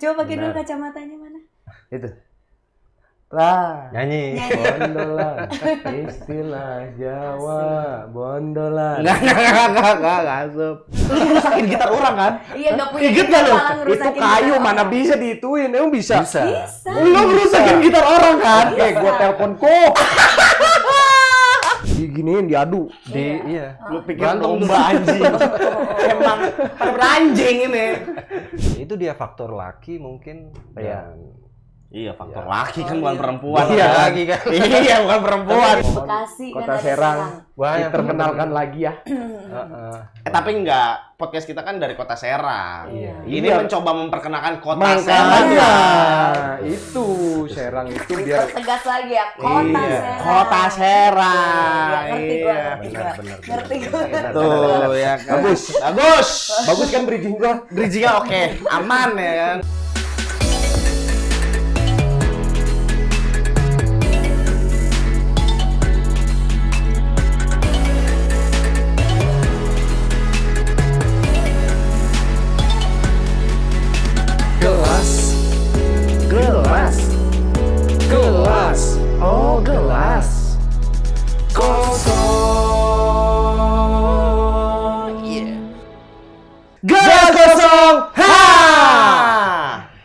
Coba pakai dulu kacamatanya mana? Itu. Lah, Nyanyi. bondolan, istilah Jawa, bondolan. Enggak asup. Lu ngerusakin gitar orang kan? Iya, nggak punya Ingat nggak lu? malah Itu ngerusakin kayu gitar mana orang. bisa diituin, emang bisa? Bisa. Bisa. Lu ngerusakin gitar orang kan? Oke, gua telepon kok. Diginiin, diadu. Iya. Lu pikir domba anjing. Emang pada beranjing ini. Itu dia faktor laki mungkin. Iya. Iya, faktor laki kan bukan perempuan. Iya, kan? laki kan. Iya, bukan perempuan. Bekasi kan Kota ada Serang. Wah, yang Diperkenalkan lagi ya. Heeh. Tapi enggak, podcast kita kan dari Kota Serang. Iya. Ini Iya. mencoba memperkenalkan Kota Makanya Serang. itu Serang itu biar Dipertegas lagi ya, Kota Iya, Serang. Kota Serang. Iya, ngerti gua, Iya. ngerti gua. benar. Ngerti gua. Tuh, ya kan. bagus. Bagus. Bagus kan bridging gua? Bridging-nya oke, aman ya kan. Gelas. Gelas. Gelas. Oh, gelas. Kosong. Iya. Gelas kosong. Ha!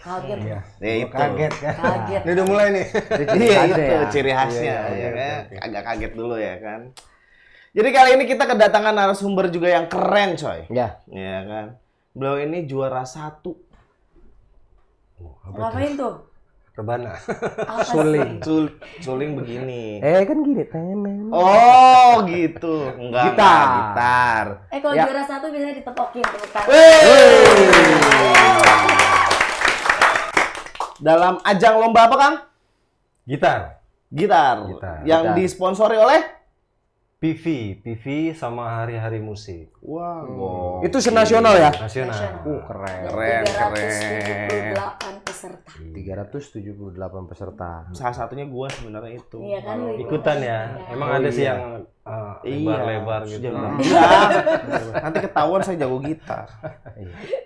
Kaget. Iya. Ya itu. Kaget kan. Kaget. Ini udah mulai nih. Iya Ada itu ya? ciri khasnya Iya, ya iya, kan. oke. Agak kaget dulu ya kan. Jadi kali ini kita kedatangan narasumber juga yang keren coy. Ya. Iya kan. Beliau ini juara 1. Ngapain tuh? Rebana. Apa Suling. sih? Suling begini. Kan gini, tenen. Oh gitu. Enggak, Gitar. gitar. Kalau Ya. juara 1 biasanya ditepokin tepuk tangan. Dalam ajang lomba apa Kang? Gitar. Gitar. Gitar. Yang Gitar. disponsori oleh? PV sama hari-hari musik. Wow. Itu senasional ya? Nasional. Keren. Keren, 378 peserta. 378 peserta. Salah satunya gua sebenarnya itu. Iya kan, lu Ikutan ya. Iya. Emang Oh, ada sih iya. yang lebar-lebar gitu. Iya. Nanti ketahuan saya jago gitar.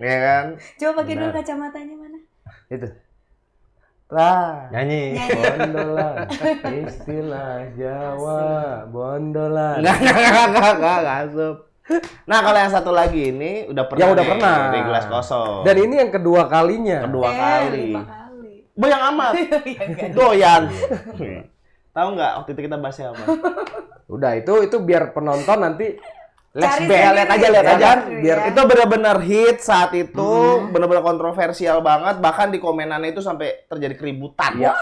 Iya kan? Coba pakai dulu kacamatanya mana? Itu. Lah, Nyanyi. bondolan, istilah Jawa, bondolan. Enggak asup. Nah, kalau yang satu lagi ini udah pernah. Yang udah nih, pernah. Di gelas kosong. Dan ini yang kedua kalinya. kedua kali. 5 kali. Boyang amat. Doyan. Tahu nggak waktu itu kita bahasnya apa? Udah itu biar penonton nanti Cari flashback. sendiri. lihat aja. Biar Ya. Itu benar-benar hit saat itu, benar-benar kontroversial banget. Bahkan di komenannya itu sampai terjadi keributan. Iya.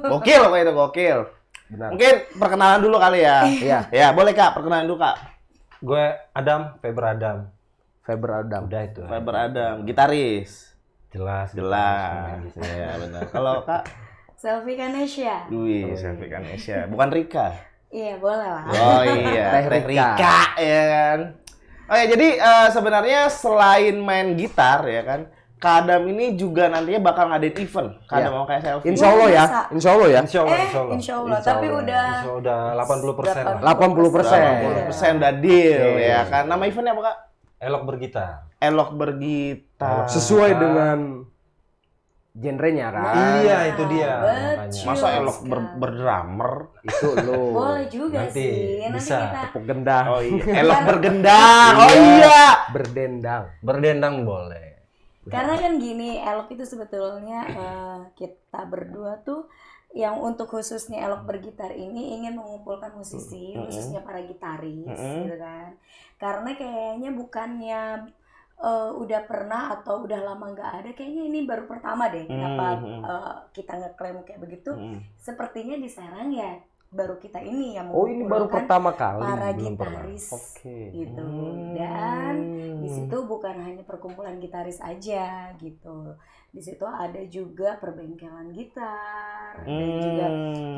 Gokil pokoknya itu gokil. Benar. Mungkin perkenalan dulu kali ya. Iya, Ya boleh Kak, perkenalan dulu Kak. Gue Adam, Faber Adam. Faber Adam. Udah itu. Faber Adam, gitaris. Jelas. Jelas. Gitu. Iya benar. Kalau Kak, Selfie Kanesha. Dwi, Selfie Kanesha. Bukan Rika. Iya, boleh lah. Oh iya, Teh Teh Rika. Rika ya kan. Oke, jadi sebenarnya selain main gitar ya kan, Kak Adam ini juga nantinya bakal ngadain event. Kak Adam Iya. mau kayak selfie. Insya Allah ya, Bisa. insya Allah ya. Insya Allah, Insya Allah. Tapi udah Insya Allah udah 80%. 80%. 80% udah deal Iya. ya kan. Nama eventnya apa Kak? Elok bergitar. Elok bergitar. Sesuai dengan genrenya kan. Iya, itu dia. Betul. makanya. Masa Elok berdrummer? Itu lo. boleh juga Nanti sih. Nanti bisa. kita Tepuk gendang. Oh iya, Elok bergendang. Oh iya. Berdendang. Berdendang boleh. karena kan gini, Elok itu sebetulnya kita berdua tuh yang untuk khususnya Elok bergitar ini ingin mengumpulkan musisi, khususnya para gitaris gitu kan. Karena kayaknya bukannya udah pernah atau udah lama nggak ada, kayaknya ini baru pertama deh kenapa kita ngeklaim kayak begitu. Sepertinya di Serang ya baru kita ini yang Oh, ini baru mengumpulkan pertama kali. para belum pernah. gitaris Oke. gitu. Dan di situ bukan hanya perkumpulan gitaris aja gitu. Di situ ada juga perbengkelan gitar dan juga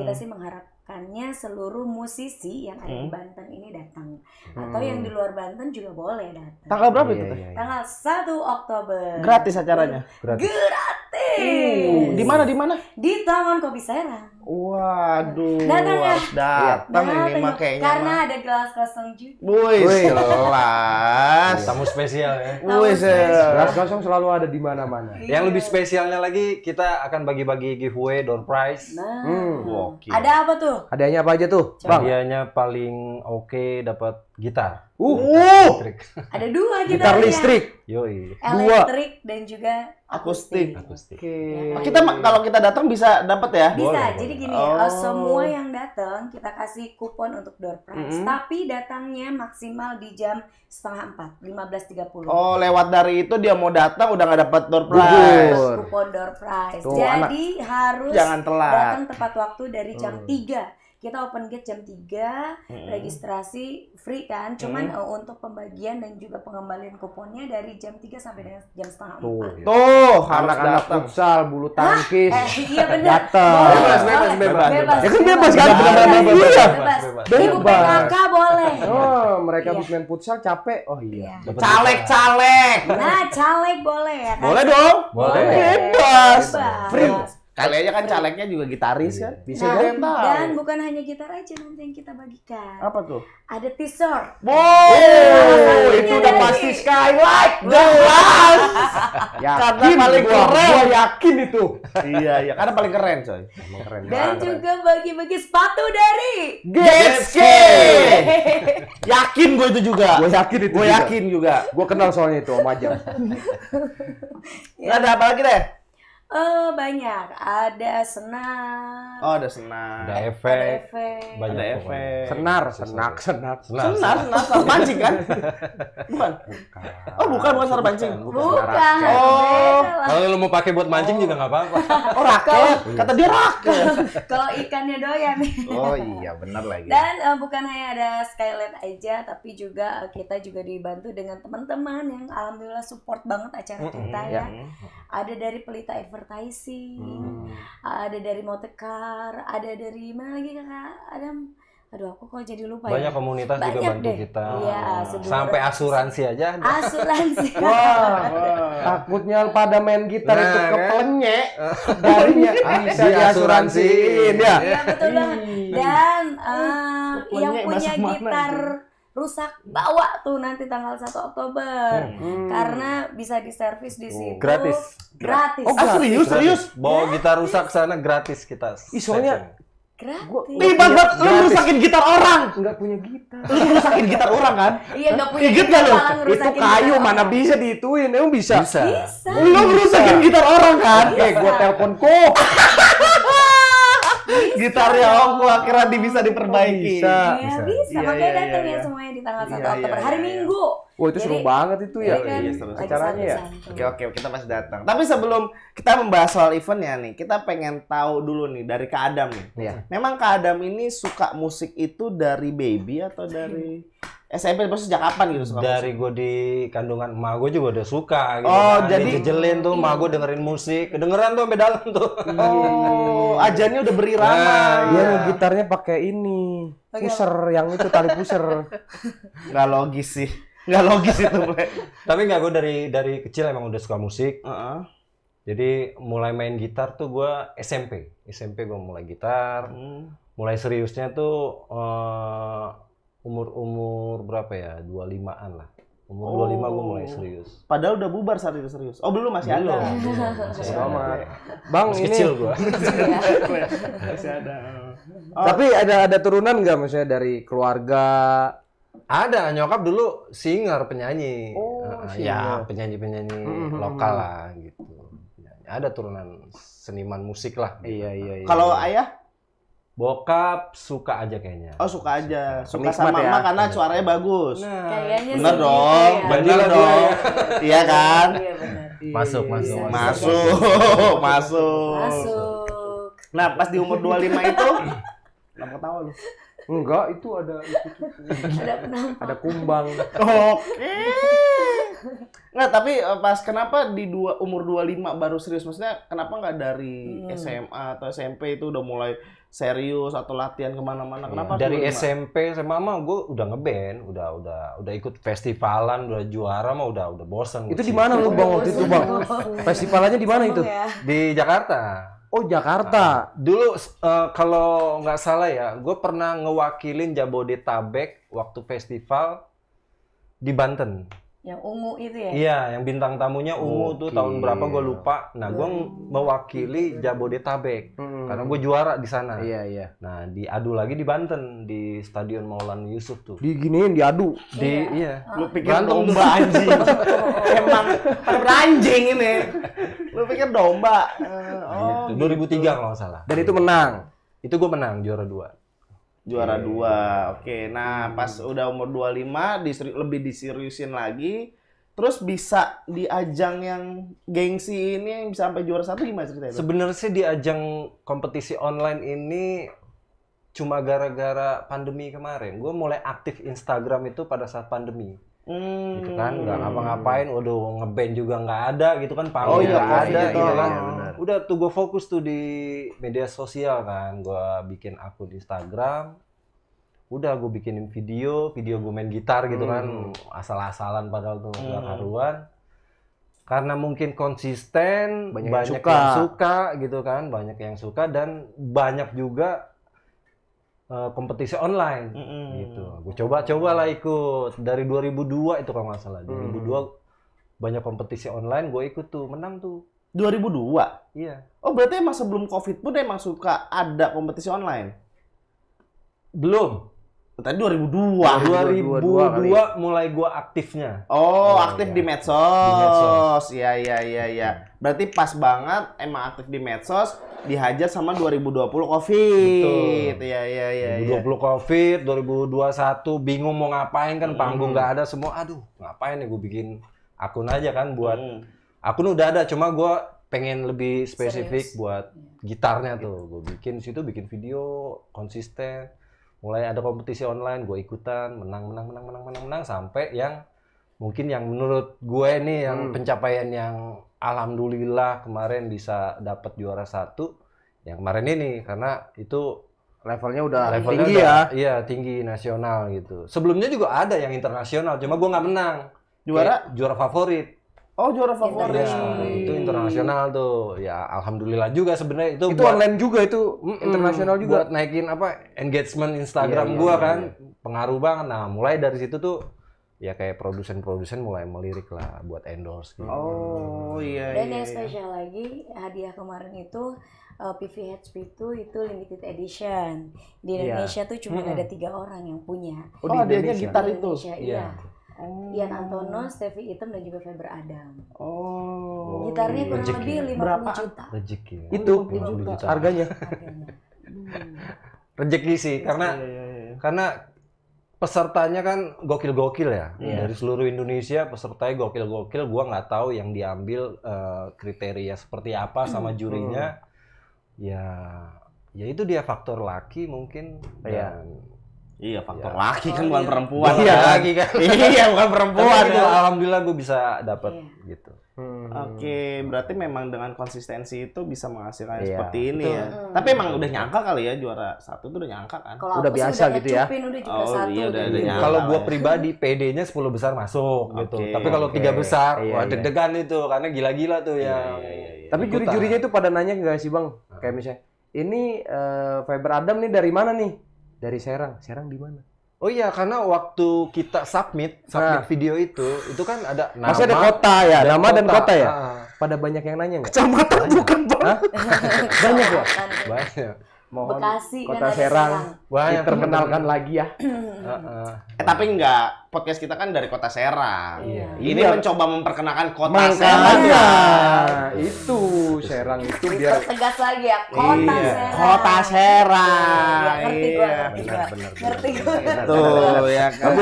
kita sih mengharapkannya seluruh musisi yang ada di Banten ini datang. Atau yang di luar Banten juga boleh datang. Tanggal berapa itu? Iya, Teh? iya, iya. Tanggal 1 Oktober. Gratis acaranya. Gratis. Gratis. Di mana? Di Taman Kopi Serang. Waduh, Datang ya. harus datang ini mah kayaknya. Karena mah. ada gelas kosong juga. Wih, Wih. jelas. Tamu spesial ya. Wih, Gelas kosong selalu ada di mana-mana. Yang lebih spesialnya lagi kita akan bagi-bagi giveaway door prize. Nah, Oke. ada apa tuh? Hadiahnya apa aja tuh, Bang? Hadiahnya paling oke dapat gitar. Elektrik. Ada dua Gitar gitarnya. listrik. Yoi. Elektrik dan juga Akustik. Akustik. Oh, kita kalau kita datang bisa dapat ya? Bisa, Boleh, jadi boleh. gini, Oh. semua yang datang kita kasih kupon untuk door prize. Mm-mm. Tapi datangnya maksimal di jam 3:30, 15.30. Oh, lewat dari itu dia mau datang udah nggak dapat door Gugur. prize. Kupon door prize. Tuh, Jadi harus Jangan telat. datang tepat waktu dari jam 3. Kita open gate jam 3, registrasi free kan, cuman untuk pembagian dan juga pengembalian kuponnya dari jam 3 sampai dengan jam setengah 4. Tuh, harus Anak-anak datang. futsal, bulu tangkis. Iya benar. Datang. Boleh, Bebas, boleh. bebas. Ya kan bebas kan? Bebas. Benar-benar bebas. Bebas. Bebas. Ibu Bebas. PKK boleh. Oh, mereka Iya. habis main futsal capek. Oh iya. Dapat Caleg-caleg. Nah, caleg boleh ya kan? Boleh dong. Boleh. Bebas. Bebas. Free. Kali aja kan calegnya juga gitaris kan. Bisa Nah, kan? dan bukan hanya gitar aja nanti yang kita bagikan. Apa tuh? Ada t-shirt. Wow, itu udah dari- pasti skylight. jelas. Yakin Karena paling keren. Gua yakin itu. Iya, karena paling keren, coy. Emang keren Dan banget. juga bagi-bagi sepatu dari Getske. Yakin gue itu juga. Gue yakin itu. Gue yakin juga. Gue kenal soalnya itu Om Ajeng. Nggak ada apa lagi deh? Banyak. Ada senar. Oh, ada senang. Ada Ada efek. efek. Banyak Ada pokoknya. efek. Senar, senak. Senar. Senar pancing kan? Bukan. Oh, bukan senar pancing. Bukan. Oh. Beda lah. Kalau lu mau pakai buat mancing juga nggak apa-apa. Oh, raket. Kata dia raket. Kalau ikannya doyan. Oh iya, benar lagi. Dan bukan hanya ada skylight aja, tapi juga kita juga dibantu dengan teman-teman yang alhamdulillah support banget acara kita ya. Ada dari Pelita Advertising, ada dari Motekar, ada dari mana lagi kakak Adam? Aduh aku kok jadi lupa Banyak ya. komunitas juga Banyak bantu deh. kita. Iya, sebuah Sampai asuransi aja ada. asuransi. Wah, takutnya pada main gitar Nah, itu kan? keplenyek, jarinya bisa diasuransiin ya. Iya betul banget. Dan yang Pokoknya punya bahasa mana gitar rusak bawa tuh nanti tanggal 1 Oktober. Karena bisa diservis di situ. Gratis. Gratis. Oh, Ah, serius? Bawa gitar rusak sana gratis kita. Ih, soalnya Gratis. Nih, Bang, lu rusakin gitar orang. nggak punya gitar. Lu rusakin gitar orang kan? Iya nggak punya Ingat gitar nggak lu? malah Itu ngerusakin kayu gitar mana orang. bisa diituin, emang bisa? Bisa. Bisa. Lu rusakin gitar orang kan? Oke, gua telepon kok. Gitarnya Om akhirnya bisa diperbaiki. Bisa. Iya bisa. Iya, Makanya iya, datang iya, ya iya. semuanya di tanggal 1 Iya, Oktober iya, hari iya. Minggu. Wah, itu seru Jadi, banget itu ya. Iya kan? Iya, seru. Lagi Acaranya ya? santai-santai. Oke, kita pasti datang. Tapi sebelum kita membahas soal eventnya nih, kita pengen tahu dulu nih dari Kak Adam nih. Iya. Memang Kak Adam ini suka musik itu dari baby atau dari SMP? Terus sejak kapan gitu suka Dari musik? gue di kandungan emak gue juga udah suka gitu. Oh, kan. jadi- Dijejelin tuh emak gue dengerin musik. Kedengeran tuh sampai dalam tuh. Oh, ajannya udah berirama. Nah, Dia iya. gitarnya pakai ini, Pakai puser yang itu tali puser. Nggak logis sih. Nggak logis itu, Bre. Tapi nggak, gue dari kecil emang udah suka musik. Heeh. Jadi mulai main gitar tuh gue SMP. SMP gue mulai gitar. Mulai seriusnya tuh umur berapa ya? 25-an lah. Umur 25 gue mulai serius. Padahal udah bubar saat itu serius. Oh, belum masih Belum, ada. masih Bodo ada. amat. Bang, Masih ini kecil gue. Masih ada. tapi ada turunan nggak maksudnya dari keluarga? Ada, nyokap dulu singer, penyanyi. Oh, Ya, singer. penyanyi-penyanyi lokal lah gitu. Ada turunan seniman musik lah. Iya. Kalau ayah? Bokap suka aja kayaknya. Oh, suka aja. Suka Penikmat sama ya. emak karena suaranya bagus. Nah, Kayaknya Bener sih dong. gitu ya. Jadi Bener lah dong. dia. Iya kan? Iya benar. Masuk. Masuk. Nah, pas di umur 25 itu kenapa ketawa lu? Enggak, itu ada Ada penampak. ada kumbang. Oke. Nggak, tapi pas kenapa di umur 25 baru serius? Maksudnya kenapa nggak dari SMA atau SMP itu udah mulai serius atau latihan kemana-mana? Kenapa harus Dari 25? SMP sama mama gue udah ngeband, udah ikut festivalan, udah juara mah udah bosen. Itu di mana lu Bang waktu itu Bang? Festivalannya di mana itu? Ya. Di Jakarta. Oh, Jakarta. Dulu kalau nggak salah ya, gue pernah ngewakilin Jabodetabek waktu festival di Banten. Yang ungu itu ya? Iya, yang bintang tamunya ungu tuh tahun berapa gue lupa. Nah, gue mewakili Jabodetabek karena gue juara di sana. Iya, iya. Nah, diadu lagi di Banten di Stadion Maulana Yusuf tuh. Diginiin, diadu. Iya. Lu pikir domba anjing. Emang beranjing ini. Lu pikir domba. Gitu. 2003 kalau nggak salah. Dan itu menang. Itu gue menang juara 2. Juara 2. Oke, nah pas udah umur 25 lebih diseriusin lagi. Terus bisa di ajang yang gengsi ini yang bisa sampai juara 1 gimana ceritanya? Sebenarnya sih di ajang kompetisi online ini cuma gara-gara pandemi kemarin. Gue mulai aktif Instagram itu pada saat pandemi. Gitu kan, nggak ngapa-ngapain, waduh ngeband juga nggak ada gitu kan, panggung nggak ada gitu kan. Udah tuh gue fokus tuh di media sosial kan, gue bikin akun Instagram, udah gue bikinin video gue main gitar gitu kan, asal-asalan padahal tuh nggak karuan. Karena mungkin konsisten, banyak yang suka gitu kan, banyak yang suka dan banyak juga kompetisi online gitu. Gue coba lah ikut dari 2002 itu kalau nggak salah. 2002 banyak kompetisi online, gue ikut tuh, menang tuh. 2002? Iya. Oh, berarti emang sebelum Covid pun emang suka ada kompetisi online? Belum. Tadi 2002. 2002 mulai gue aktifnya. Oh, aktif iya. di medsos. Di medsos. Iya. Berarti pas banget emang aktif di medsos, dihajar sama 2020 Covid. Betul. Iya. 2020 Covid, 2021 bingung mau ngapain kan, panggung nggak ada semua. Aduh, ngapain ya gue bikin akun aja kan buat akun udah ada, cuma gue pengen lebih spesifik buat gitarnya tuh. Gue bikin bikin video konsisten. Mulai ada kompetisi online, gue ikutan, menang sampai yang mungkin yang menurut gue nih yang pencapaian yang alhamdulillah kemarin bisa dapat juara 1 yang kemarin ini, karena itu levelnya tinggi udah, ya. Iya, tinggi nasional gitu. Sebelumnya juga ada yang internasional, cuma gue nggak menang. Juara favorit. Oh, juara favorit. Ya, itu internasional tuh. Ya, alhamdulillah juga sebenarnya itu buat, online juga itu, internasional juga. Buat naikin engagement Instagram gua kan. Pengaruh banget. Nah, mulai dari situ tuh ya kayak produsen-produsen mulai melirik lah buat endorse gitu. Oh, iya. Dan yang spesial lagi, hadiah kemarin itu PVHP itu limited edition. Di Indonesia tuh cuma ada 3 orang yang punya. Oh, hadiahnya gitar itu. Iya. Ian Antono, Stevie Item, dan juga Faber Adam. Oh. Gitarnya kurang lebih 50 juta. Rezeki. Itu 50 juta harganya. Rezeki sih, karena pesertanya kan gokil-gokil ya. Dari seluruh Indonesia pesertanya gokil-gokil. Gua nggak tahu yang diambil kriteria seperti apa sama jurinya. Ya itu dia faktor laki mungkin. Iya, faktor laki kan bukan perempuan. Iya, laki kan. Iya, bukan perempuan. Tapi alhamdulillah gue bisa dapat gitu. Oke, berarti memang dengan konsistensi itu bisa menghasilkan seperti ini ya. Tapi emang udah nyangka kali ya juara 1 tuh udah nyangka kan? Kalau udah biasa gitu ya. Udah juara 1. Iya, udah nyangka. Kalau gue pribadi PD-nya 10 besar masuk gitu. Tapi kalau 3 besar, wah deg-degan itu karena gila-gila tuh ya. Tapi juri-jurinya itu pada nanya nggak sih Bang? Kayak misalnya, ini Faber Adam nih dari mana nih? Dari Serang. Serang di mana? Oh iya, karena waktu kita submit video itu kan ada nama. Masih ada kota ya, nama dan kota ya. Pada banyak yang nanya nggak? Kecamatan bukan, Bang. Banyak ya? Banyak. Mohon Bekasi kota dan ada Serang Banyak diperkenalkan lagi ya. Tapi enggak, podcast kita kan dari kota Serang. Iya. Ini mencoba memperkenalkan kota Serang. Makanya itu Serang itu biar tegas lagi ya, kota Serang. Kota Serang. Ngerti gua. Ngerti gua. Tuh ya kan.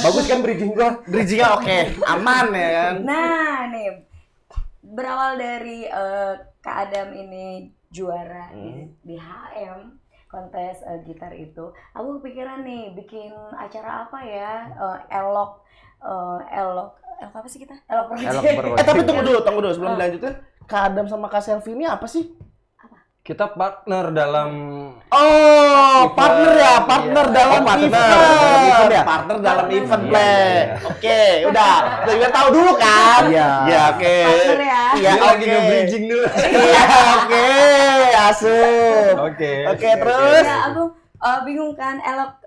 Bagus kan bridging gua. Bridgingnya oke, aman ya kan. Nah, nih berawal dari Kak Adam ini juara di HM kontes gitar itu, aku kepikiran nih bikin acara apa ya, elok apa sih kita? Elok Project. Tapi tunggu dulu sebelum dilanjutin. Kak Adam sama Kak Selvi ini apa sih? Kita partner dalam partner dalam event. Partner dalam event play. Oke, udah. Kita tahu dulu kan? Iya. Iya, oke. Partner ya. Iya, lagi nge-bridging dulu. Iya, oke. masuk. Oke. Oke, terus? Ya aku bingung kan, Elok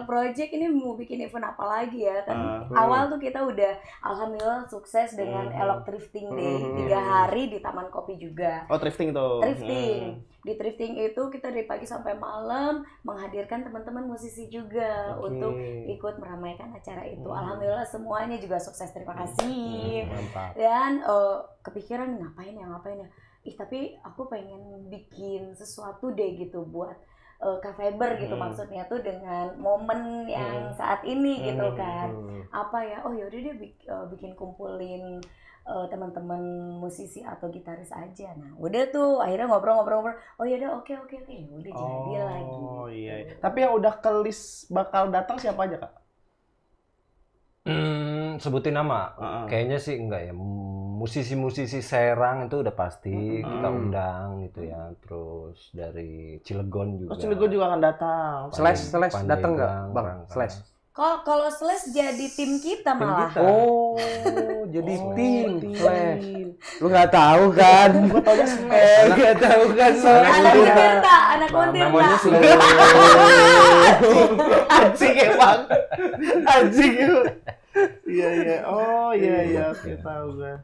Project ini mau bikin event apa lagi ya kan. Awal tuh kita udah alhamdulillah sukses dengan Elok Thrifting Day 3 hari di Taman Kopi juga. Oh, thrifting tuh. Thrifting. Di thrifting itu kita dari pagi sampai malam menghadirkan teman-teman musisi juga untuk ikut meramaikan acara itu. Alhamdulillah semuanya juga sukses, terima kasih. Mantap. Dan kepikiran ngapain ya. Tapi aku pengen bikin sesuatu deh gitu buat Kak Faber gitu, maksudnya tuh dengan momen yang saat ini gitu kan. Apa ya, oh yaudah dia bikin kumpulin teman-teman musisi atau gitaris aja. Nah udah tuh akhirnya ngobrol, oh yaudah oke, udah jadi lagi. Oh iya. Tapi yang udah ke list bakal datang siapa aja, Kak? Sebutin nama. Kayaknya sih enggak ya. Musisi-musisi Serang itu udah pasti kita undang gitu ya. Terus dari Cilegon juga. Oh, Cilegon juga akan datang. Slash datang nggak, Bang? Slash. Kalau Slash jadi tim kita malah. Oh, jadi tim Slash. Lu nggak tahu kan? Gua taunya Slash. Nggak tahu kan? Anak Untirta. Namanya sih. Anjing emang. Anjing itu. Iya. Oh iya, oke tahu gue.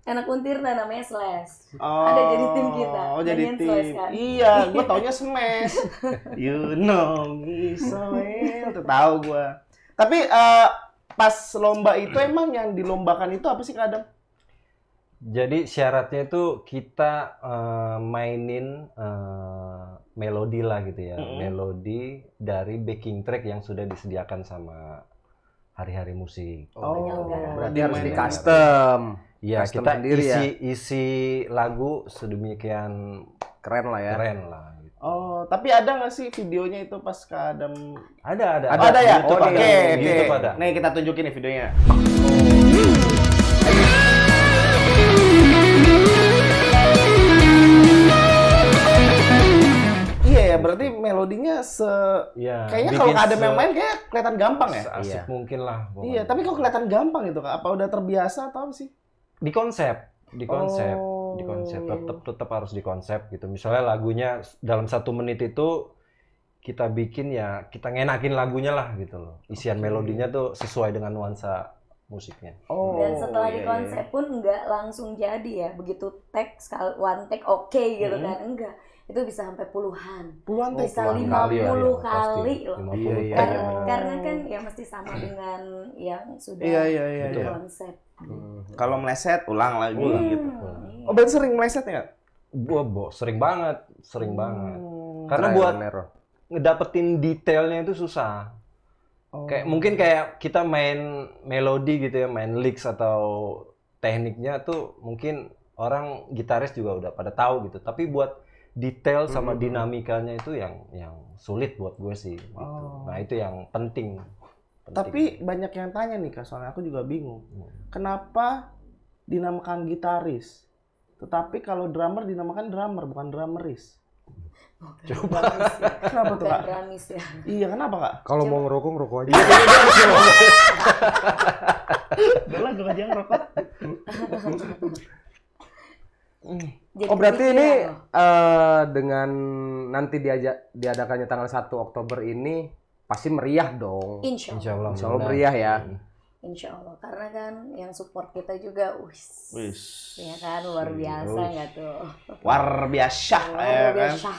Anak Untirta namanya Slash. Oh, ada jadi tim kita. Oh, jadi Nyanyiin tim. Slash, kan? Iya, gue taunya Smash. You know me so well. Tuh tahu gue. Tapi pas lomba itu emang yang dilombakan itu apa sih, Kak Adam? Jadi syaratnya itu kita mainin melodi lah gitu ya. Melodi dari backing track yang sudah disediakan sama hari-hari musik. Oh, berarti harus di custom. Iya, Custom kita sendiri ya? isi lagu sedemikian Keren lah ya. keren lah. Gitu. Oh, tapi ada nggak sih videonya itu pas Kak Adam? Ada. Oh, ada ya? YouTube ada. Oke. YouTube ada. Nih kita tunjukin nih videonya. Iya ya, berarti melodinya Iya. kayaknya kalau Kak Adam yang main kayak kelihatan gampang ya? Asik mungkin lah. pokoknya. Iya, tapi kok kelihatan gampang itu, Kak? Apa udah terbiasa atau apa sih? Di konsep. Oh. Tetap harus di konsep gitu. Misalnya lagunya dalam 1 menit itu kita bikin ya, kita ngenakin lagunya lah gitu loh. Isian melodinya tuh sesuai dengan nuansa musiknya. Oh. Dan setelah iya, di konsep pun nggak langsung jadi ya. Begitu take, one take oke gitu kan. Enggak. Itu bisa sampai puluhan. Puluhan take. Bisa Puluhan 50 pasti. kali loh. 50 Iya, kali. Karena kan ya mesti sama dengan yang sudah Iya. di konsep. Kalau meleset, ulang lagi. Gitu. Oh, berarti sering meleset ya? Gua sering banget. Karena buat ngedapetin detailnya itu susah. Kayak kita main melodi gitu ya, main licks atau tekniknya tuh mungkin orang gitaris juga udah pada tahu gitu. Tapi buat detail sama dinamikanya itu yang sulit buat gue sih. Gitu. Nah itu yang penting. Tapi banyak yang tanya nih, Kak, soalnya aku juga bingung. Kenapa dinamakan gitaris? Tetapi kalau drummer dinamakan drummer, bukan drummeris. Coba. Kenapa tuh, Kak? Dramis ya. Iya, kenapa, Kak? Kalau mau ngerokok, ngerokok aja. Udah lah, gue aja ngerokok. Jadi Oh berarti kepikiran ini loh. dengan nanti diadakannya tanggal 1 Oktober ini pasti meriah dong. Insya Allah. Insya Allah meriah ya. Insya Allah. Karena kan yang support kita juga, Wis. ya kan luar biasa nggak tuh? Luar biasa, ya Luar kan? biasa.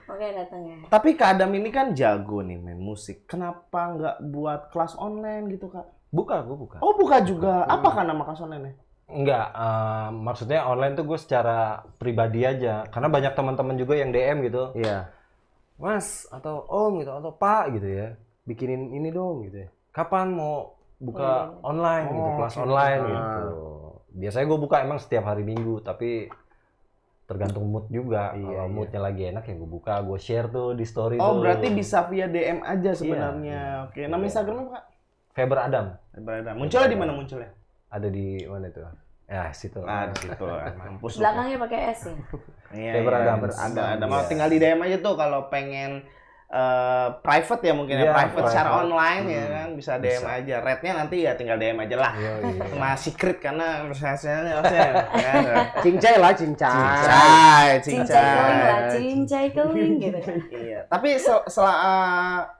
Oke datang ya. Tapi Kak Adam ini kan jago nih main musik. Kenapa nggak buat kelas online gitu, Kak? Buka. Oh, buka juga. Apa kan nama kelas online-nya? Enggak, maksudnya online tuh gue secara pribadi aja. Karena banyak teman-teman juga yang DM gitu. Iya. Mas, atau Om gitu, atau Pak gitu ya. Bikinin ini dong gitu ya. Kapan mau buka online gitu, kelas online gitu. Biasanya gue buka emang setiap hari Minggu, tapi tergantung mood juga. Kalau moodnya lagi enak ya gue buka, gue share tuh di story tuh. Oh, berarti bisa via DM aja sebenarnya. Oke, nama Instagramnya apa, Kak? Faber Adam. Munculnya di mana munculnya? Ada di mana tuh? Ya, situ. Nah, di situ. Mampus. Belakangnya pakai S ya. Iya, Faber Adam. ada. Mau tinggal di DM aja tuh kalau pengen private ya mungkin ya, Iya, private secara private. online ya kan, bisa DM Bisa. aja. Rate-nya nanti ya tinggal DM aja lah. Iya, iya. Sama secret karena prosesnya ya. Cincai lah, cincai. Cincai keling lah, cincai keling gitu kan. Iya. Tapi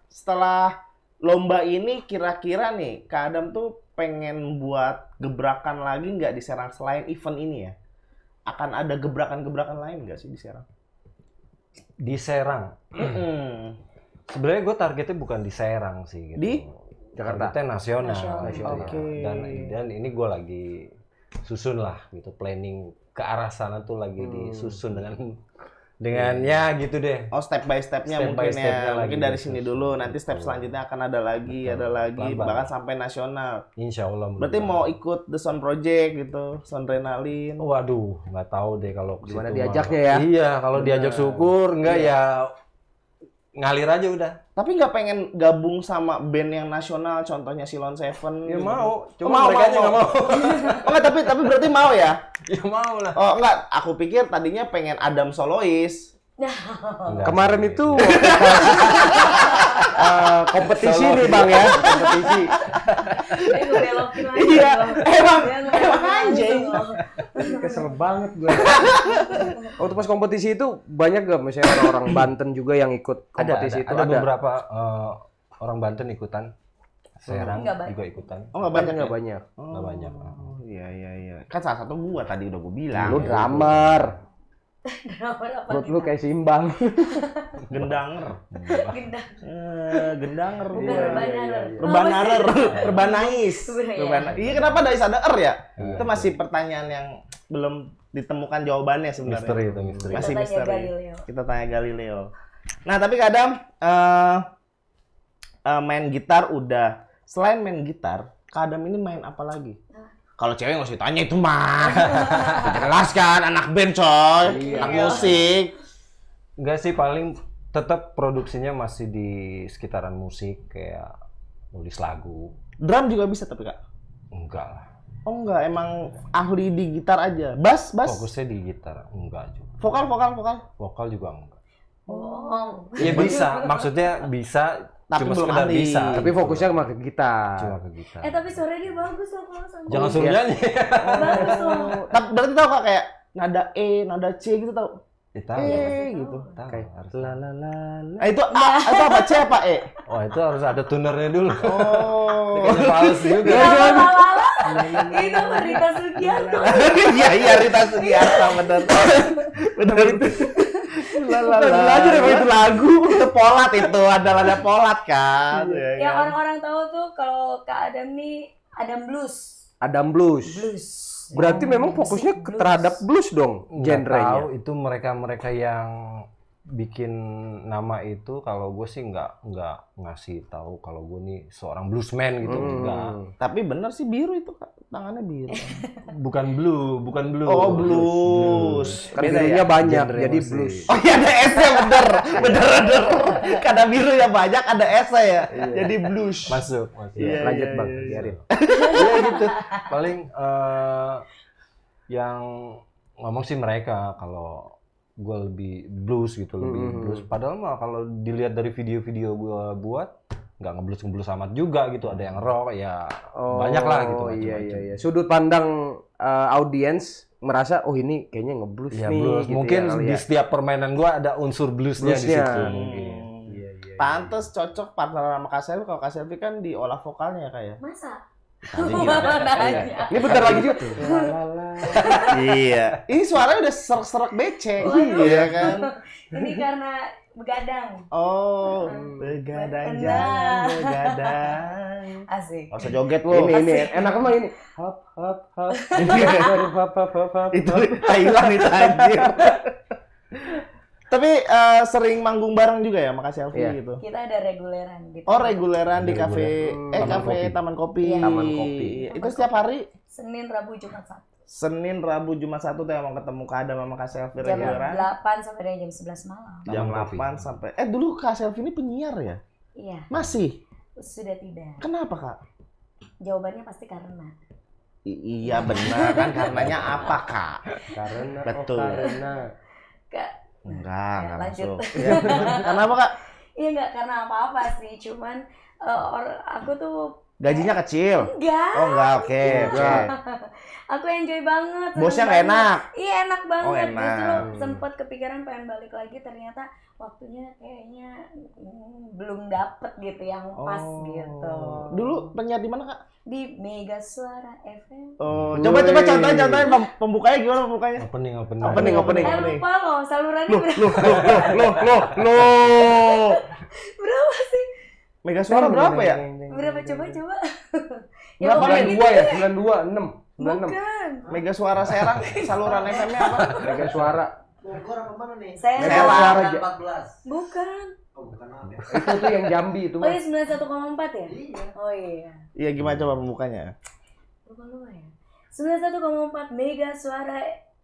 setelah lomba ini kira-kira nih, Kak Adam tuh pengen buat gebrakan lagi nggak di Serang selain event ini ya? Akan ada gebrakan-gebrakan lain nggak sih di Serang? Di Serang. Sebenarnya gue targetnya bukan di Serang sih. Gitu. Di Jakarta. Targetnya nasional. Nasional. Gitu, Oke. ya. Dan ini gue lagi susun lah gitu, planning ke arah sana tuh lagi disusun dengan ya gitu deh. Oh, step by stepnya Step by mungkin stepnya ya. lagi Mungkin dari disusun. sini dulu, nanti step selanjutnya akan ada lagi, Betul. ada lagi, Pelan-pelan. bahkan sampai nasional. Insya Allah. Berarti mudah-mudahan. mau ikut The Sound Project gitu, Soundrenalin. Waduh, nggak tahu deh kalau ke Gimana situ diajaknya mah. ya? Iya, kalau diajak Benar. syukur, enggak Iya. ya ngalir aja udah. Tapi nggak pengen gabung sama band yang nasional, contohnya Silon Seven. Ya gitu. mau, Oh, cuma mereka aja nggak mau. Oh, enggak, tapi berarti mau ya? Ya mau lah. Oh enggak, aku pikir tadinya pengen Adam solois. Enggak Kemarin sih. itu kompetisi Solo. nih Bang ya, kompetisi. Dia ngebelokin lagi. Iya, emang Dia ngebelokin anjing. lagi. Kesel banget gue. Waktu pas kompetisi itu banyak gak misalnya orang-orang Banten juga yang ikut kompetisi itu? ada beberapa orang Banten ikutan. Serang Nggak banyak. juga ikutan. Oh enggak banyak Nggak ya? banyak. Oh, banyak. Iya. Kan salah satu gua tadi udah gua bilang. Lu drummer. Drummer apa Menurut nih, lu Pak? kayak Simbang. Gendanger. Gendang. Gendanger. Bukan Iya. rebanarer. Rebanarer, rebanais. Iya. Iya, kenapa ada ada er ya? Iya. Itu masih pertanyaan yang belum ditemukan jawabannya sebenarnya. Misteri itu, misteri. Masih Kita tanya misteri. Galileo. Kita tanya Galileo. Nah, tapi kadang main gitar udah. Selain main gitar, Kak Adam ini main apa lagi? Kalau cewek nggak usah tanya itu mah. Jelas kan, anak band coy, anak musik. Enggak sih, paling tetap produksinya masih di sekitaran musik kayak nulis lagu. Drum juga bisa tapi Kak? Enggak lah. Oh enggak, emang ahli di gitar aja. Bass. Fokusnya di gitar. Enggak juga. Vokal. Vokal juga enggak. Oh. Ya bisa, maksudnya bisa, Tapi cuma belum sekedar ahli. bisa. Tapi fokusnya cuma ke gitar. cuma ke gitar. Tapi suaranya dia bagus loh kalau sama. Jangan suruh nyanyi. Bagus loh. Tapi berarti tau Kak kayak nada E, nada C gitu tau? Tahu. Gitu. Tahu, Kayak harus. la la la la. Itu A, itu apa? C apa E? Oh, itu harus ada tunernya dulu. Oh. Kayaknya fals juga. Lala. Itu Rita Sugiarto. Iya Rita Sugiarto bener. Bener itu. Aja deh itu lagu. Itu polat itu, ada polat kan. Yang orang-orang tahu tuh kalau Kak Adam nih Adam Blues. Adam Blues. Blues. Berarti memang fokusnya Musik blues. terhadap blues dong, Nggak tahu, genrenya. itu mereka yang bikin nama itu. Kalau gue sih nggak ngasih tahu kalau gue nih seorang bluesman gitu. Enggak. Tapi bener sih biru itu Kak. Tangannya biru. Bukan blues. Oh, blues. Kan Beda birunya ya? banyak, Genre jadi masih. blues. Oh iya ada S-nya bener. Karena biru ya banyak ada S-nya ya. Jadi blues. Masuk. Iya, Lanjut Bang, iya. biarin. Iya gitu. Paling yang ngomong sih mereka kalau gue lebih blues gitu, lebih blues. Padahal mah kalau dilihat dari video-video gue buat nggak ngeblus amat juga gitu. Ada yang rock ya, banyak lah gitu. Oh iya macam-macam. iya. Sudut pandang audiens merasa oh ini kayaknya ngeblues Ya, nih. blues. Gitu Mungkin ya, kali di ya. setiap permainan gue ada unsur bluesnya di Bluesnya. situ mungkin. Iya iya. Pantes cocok partner sama Kak Selvi. Kalau Kak Selvi kan diolah vokalnya kayak. Masa? Tadi gitu. Nanya. Ini bentar lagi juga. Iya. Ini suaranya udah serak-serak becek. Waduh. Iya kan? Ini karena begadang. Oh, begadang jangan begadang. Asik. Gak usah joget lu. Ini enak emang ini. Hop hop hop. Hop hop hop hop. Itu Thailand itu anjir. Tapi sering manggung bareng juga ya sama Kak Selvi Iya. gitu. Kita ada reguleran gitu. Oh, reguleran di Reguleran. kafe Taman kafe Kopi. Taman Kopi. Iya. Taman Kopi. Itu setiap hari Senin, Rabu, Jumat, Sabtu. Senin, Rabu, Jumat, Sabtu tuh emang ketemu Kak Adam sama Kak Selvi Jam reguleran. 8 sampai dengan jam 11 malam. Jam Taman 8 Kopi. sampai dulu Kak Selvi ini penyiar ya? Iya, Masih? sudah tidak. Kenapa, Kak? Jawabannya pasti karena. Iya benar kan, karenanya apa, Kak? Karena Betul. karena Kak, Enggak lanjut. masuk. Ya, kenapa, Kak? Iya nggak karena apa-apa sih, cuman aku tuh Gajinya kecil. enggak. Oh enggak, oke. Aku enjoy banget. seneng Bosnya nggak banget. enak. Iya enak banget. Oh, enak. Justru sempat kepikiran pengen balik lagi, ternyata waktunya kayaknya belum dapet gitu yang pas gitu. Dulu penyiar di mana, Kak? Di Mega Suara FM. Oh, coba contohin pembukanya gimana pembukanya? Opening. Opening. Lupa loh salurannya Loh. berapa sih? Mega Suara berapa ya? Berapa coba? Berapa pokoknya ya? gitu 92 ya? deh. 92, 6. 96. Bukan. Mega Suara Serang, saluran FM-nya apa? Mega Suara. Bogor apa mana nih? Saya Mega Suara. 14. bukan. Oh, bukan apa. Itu tuh yang Jambi itu. Oh iya 91,4 ya? Iya. Oh iya. Iya, gimana coba pembukanya? Lupa ya. 91,4 Mega Suara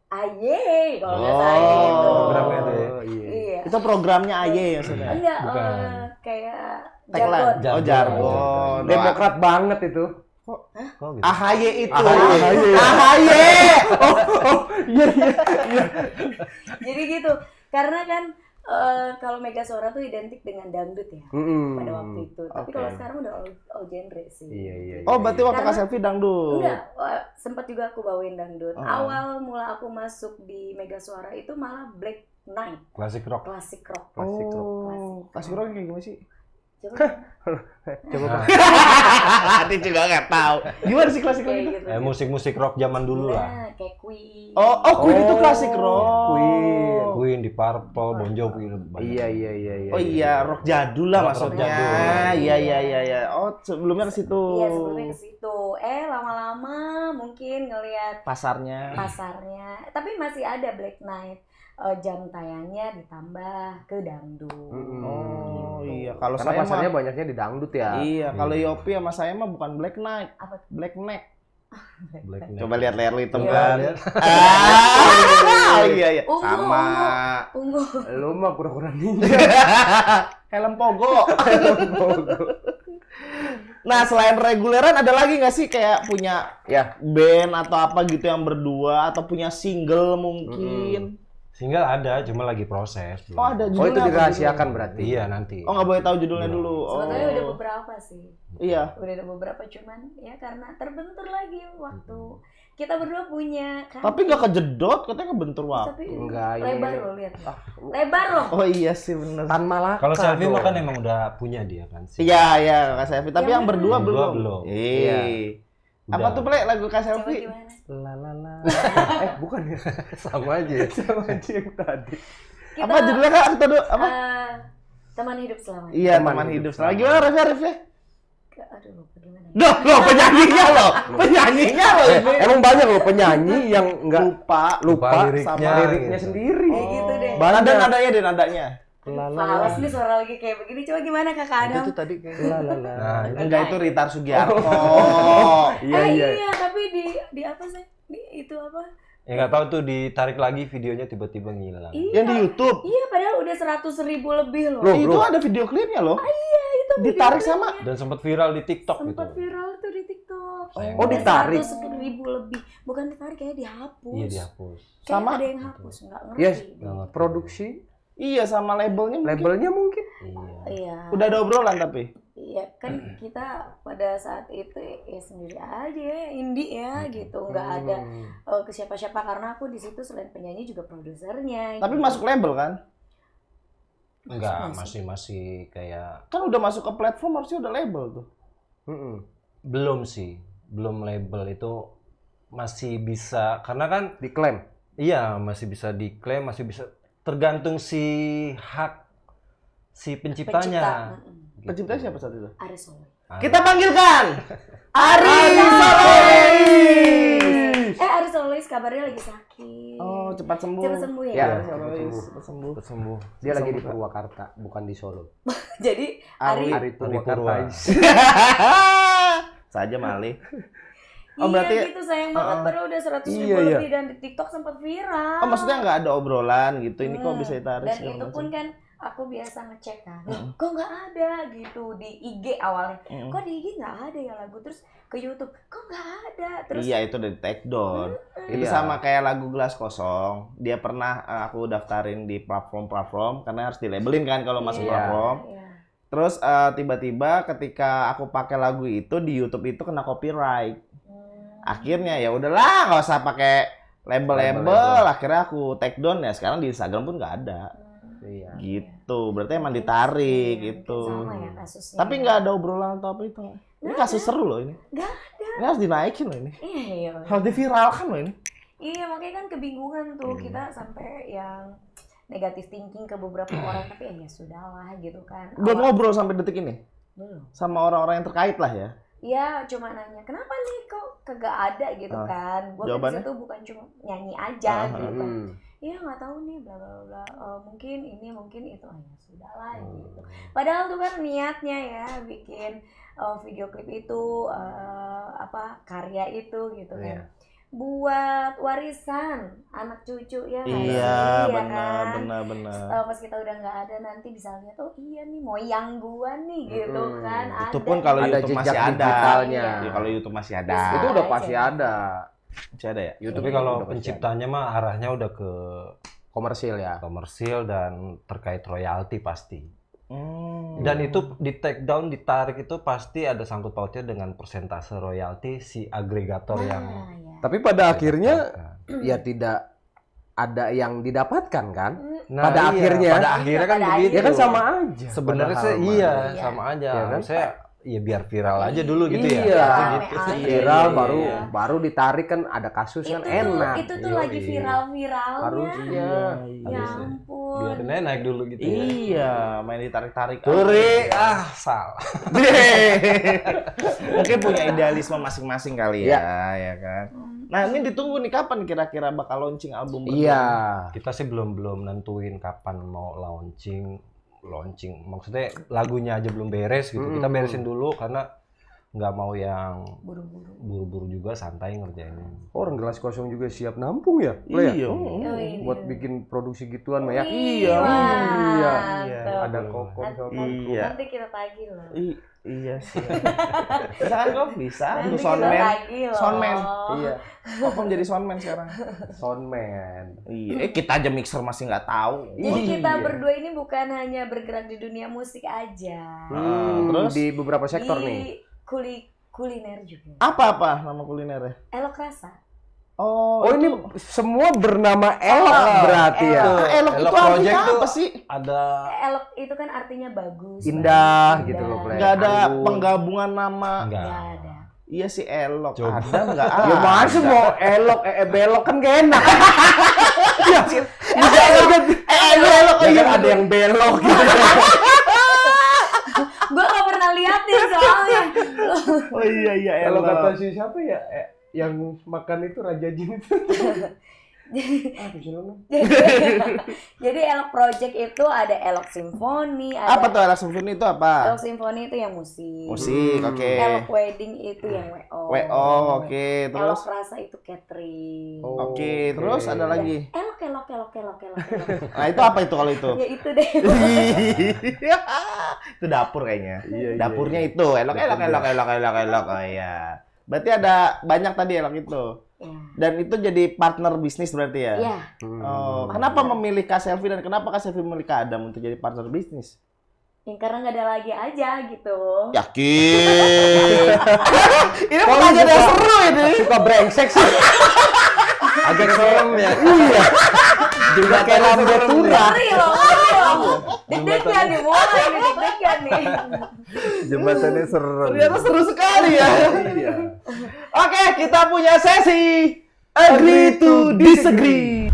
Aye kalau nggak salah gitu. Programnya tuh ya? Iya. Itu programnya AY maksudnya. Enggak, Bukan. kayak Tagline. jargon. Oh, jargon. Demokrat banget itu. Kok gitu? AHY itu. AHY. AHY. Jadi gitu. Karena kan kalau Mega Suara tuh identik dengan dangdut ya pada waktu itu. Tapi Oke. kalau sekarang udah all genre sih. Iya. Oh, berarti waktu Karena- Kak Selfie dangdut. Enggak, sempat juga aku bawain dangdut. Oh. Awal mula aku masuk di Mega Suara itu malah Black Night, Klasik rock. klasik rock. Oh, kasih rock kayak gimana sih? Coba Coba Nah, Hati juga nggak tahu. Gimana sih klasik rock kayak itu? gitu. musik-musik rock zaman dulu lah. Nah, kayak Queen. Oh, Queen itu klasik rock. Queen. Queen, di Purple, Bon Jovi. banyak. Iya. Oh iya, rock jadul lah Rock maksudnya. jadul. Iya. Oh, sebelumnya ke situ. Iya, sebelumnya ke situ. Lama-lama mungkin ngelihat Pasarnya. pasarnya. Tapi masih ada Black Night. Jam tayangnya ditambah ke dangdut. Oh Gitu. iya, kalau Karena saya pasarnya mah banyaknya di dangdut ya. iya, kalau Yopi sama saya mah bukan Black Night, Apa tuh? Black Neck. Black Knight. Coba lihat layar lu hitam Iya. kan. Lihat. Oh iya. Ungu, Sama Ungu. Lu mah pura-pura ninja. helm pogo. Nah, selain reguleran ada lagi nggak sih kayak punya Ya. band atau apa gitu yang berdua atau punya single mungkin? Single ada, cuma lagi proses. belum. Oh, ada Oh itu judulnya apa dirahasiakan judulnya? berarti. Iya nanti. Oh, nggak boleh tahu judulnya dulu. Oh. Sebetulnya udah beberapa sih. Iya. Udah ada beberapa, cuman ya karena terbentur lagi waktu kita berdua punya kan. Tapi nggak kejedot, katanya kebentur waktu. Tapi Enggak, ini- lebar loh, lihat. Lebar loh. Oh iya sih bener. Tan Malaka. Kalau selfie dong. mah kan emang udah punya dia kan. Iya, Kak Selfie. Tapi Yang yang berdua mana? belum. Belum. Iya. Apa Udah. tuh, Ple, lagu Kak Coba Selfie? gimana? Lalala. Bukan ya. Sama aja. Sama aja yang tadi. Kita, Apa judulnya, Kak? Kita dulu apa? teman hidup selamanya. Iya, Teman teman hidup hidup. selama. Nah, gimana refnya? Aduh, lupa gimana. ya? Loh, penyanyinya loh. Penyanyinya loh ini. Emang banyak loh penyanyi yang nggak Lupa lupa liriknya, sama liriknya gitu. sendiri. Kayak gitu deh. Banyak. Ada nadanya deh, nadanya. Fals nih suara lagi kayak begini. Coba gimana Kakak Adam? tadi lalala. Nah, Enggak, itu Ritar Sugiarto. Iya, tapi di apa sih? Di itu apa? ya nggak tahu tuh ditarik lagi videonya tiba-tiba ngilang. Iya. Yang di YouTube. Iya, padahal udah 100.000 lebih loh. Loh, Itu bro. ada video klipnya loh. Itu Ditarik video sama klipnya. Dan sempat viral di TikTok Sempat gitu. viral tuh di TikTok. Sayang Oh, banget. ditarik. 100.000 lebih. Bukan ditarik, kayak dihapus. Iya dihapus. Kayak Sama? ada yang hapus, nggak ngerti. Yes. deh. Produksi Iya, sama labelnya mungkin. labelnya mungkin. Iya. Iya. Udah ada obrolan tapi. Iya kan kita pada saat itu ya sendiri aja ya, indie ya gitu, nggak ada ke siapa-siapa karena aku di situ selain penyanyi juga produsernya. Tapi gitu. masuk label kan? Enggak, Masuk. masih kayak Kan udah masuk ke platform harusnya udah label tuh. Mm-mm. belum sih. Belum label itu masih bisa karena kan Diklaim. iya masih bisa diklaim, masih bisa tergantung si hak si penciptanya. Pencipta. Gitu. Pencipta siapa saat itu? Aris Solo. Kita panggilkan Ari Solois. Aris Solois kabarnya lagi sakit. Oh, cepat sembuh. Cepat sembuh ya. Ya. Ari Solois, cepat sembuh. Sembuh. Dia lagi di Purwakarta, bukan di Solo. Jadi Ari. Ari. Ari Purwakarta. Purwa. Saja malih. Oh, Oh, berarti- gitu sayang banget padahal udah 100.000 Iya, iya. lebih dan di TikTok sempat viral. Oh, maksudnya nggak ada obrolan gitu. Ini kok bisa ditarik Dan segala itu macam. pun kan aku biasa ngecek kan, kok nggak ada gitu di IG awalnya. Kok di IG nggak ada ya lagu, terus ke YouTube kok nggak ada, terus Iya, itu udah di take down. Itu Iya. sama kayak lagu Gelas Kosong. Dia pernah aku daftarin di platform-platform karena harus dilabelin kan kalau masuk Iya. platform. Iya. Terus tiba-tiba ketika aku pakai lagu itu di YouTube itu kena copyright. Akhirnya ya udahlah, nggak usah pakai label-label. Akhirnya aku take down ya. Sekarang di Instagram pun nggak ada. Iya. Gitu. Berarti emang ditarik Iya, gitu. sama ya kasusnya. Tapi nggak ada obrolan atau apa itu. Ini kasus seru loh ini. Nggak ada. Ini harus dinaikin loh ini. Iya. Harus diviralkan loh ini. Iya, makanya kan kebingungan tuh kita sampai yang negatif thinking ke beberapa orang, tapi ya sudahlah gitu kan. Belum ngobrol sampai detik ini Belum. sama orang-orang yang terkait lah ya. Iya, cuma nanya kenapa nih kok kagak ada gitu kan. Gue jawabannya? kan situ bukan cuma nyanyi aja gitu kan. Hmm. Iya nggak tahu nih bla bla bla. Mungkin ini mungkin itu, ya sudahlah gitu. Padahal tuh kan niatnya ya bikin video klip itu karya itu gitu kan. Buat warisan anak cucu ya nggak sih? Iya, kan? benar. Pas kita udah nggak ada nanti bisa lihat, oh iya nih moyang gua nih gitu kan. Itu Ada pun kalau nih. Ada YouTube jejak masih ada. digitalnya. Ya, kalau YouTube masih ada. Bisa. Itu udah aja. pasti ada. Masih ada ya? YouTube Tapi kalau udah pasti penciptanya mah arahnya udah ke komersil ya. komersil dan terkait royalti pasti. Dan Dan itu di take down, ditarik itu pasti ada sangkut pautnya dengan persentase royalti si agregator yang Nah, ya. Tapi pada akhirnya dapatkan. ya tidak ada yang didapatkan kan? Nah, pada akhirnya. pada akhirnya kan Pada begitu. Ya kan sama aja. Sebenarnya sih Padahal iya, Iya. sama aja. Iya kan? Saya ya biar viral aja dulu gitu ya. Iya. Gitu. Rame aja. Viral Iya. baru ditarik kan ada kasus kan enak. Itu tuh Yoi. lagi viral-viralnya. Harusnya. Ya ampun. Biarin aja naik dulu gitu ya. Iya, main ditarik-tarik. Turi, salah. Mungkin punya idealisme masing-masing kali Iya. ya kan. Nah, ini ditunggu nih kapan kira-kira bakal launching album berdua? Iya. Kita sih belum nentuin kapan mau launching. Maksudnya lagunya aja belum beres gitu. Kita beresin dulu karena nggak mau yang Buru-buru. buru-buru juga, santai ngerjainnya. Orang Gelas Kosong juga siap nampung ya? Lo ya? Iya. Buat bikin produksi gituan mah ya. Iya. Iya. Mantap. Ada kokon sama Iya. Nanti kita tagih loh. Iya sih. Bisa kan kok? Bisa. Nanti Untuk kita soundman. tagih loh. Soundman. Iya. Kok jadi soundman sekarang? Soundman. Iya. Kita aja mixer masih nggak tahu. Jadi kita Iya. berdua ini bukan hanya bergerak di dunia musik aja. Terus? Di beberapa sektor di nih. kuliner juga. Apa nama kulinernya? Elok rasa. Oh, Oh, ini semua bernama Elok berarti ya. Elok. Elok itu Elok artinya Project tuh apa sih? Ada Elok itu kan artinya bagus. Indah bagus, gitu loh, Play. Nggak ada Anggun. penggabungan nama. enggak. Nggak ada. Iya sih Elok. Coba. Ada nggak? Ya masa mau elok, belok kan gak enak. Ya, Elok. ya kan ada yang belok gitu. Gue gak pernah liatin soalnya. Oh iya Kalau Elok. kata si siapa ya, yang makan itu Raja Jin itu. Apa sih namanya? Jadi Elok Project itu ada Elok Symphony, ada Apa tuh Elok Symphony itu apa? Elok Symphony itu yang musik. Musik, oke. Elok Wedding itu yang WO. WO, oke. Terus? Elok Rasa itu catering. Oke, terus ada lagi. Elok. Nah itu apa itu kalau itu? Ya itu deh. Itu dapur kayaknya. Iya, Dapurnya itu Elok. Oh iya. Berarti ada banyak tadi Elok itu. Ya. Dan itu jadi partner bisnis berarti ya? Iya. Oh, kenapa memilih Kak Selvi dan kenapa Kak Selvi memilih Kak Adam untuk jadi partner bisnis? Ya, karena nggak ada lagi aja gitu. Yakin. Ini pertanyaan yang seru ini. Suka brengsek sih. Agak serem ya. Iya. Juga kayak lambe tura. Ngeri loh. Deg-degan nih, mulai nih deg-degan nih. Jembatannya serem. Ternyata seru sekali ya. Iya. Oke, kita punya sesi Agree to Disagree.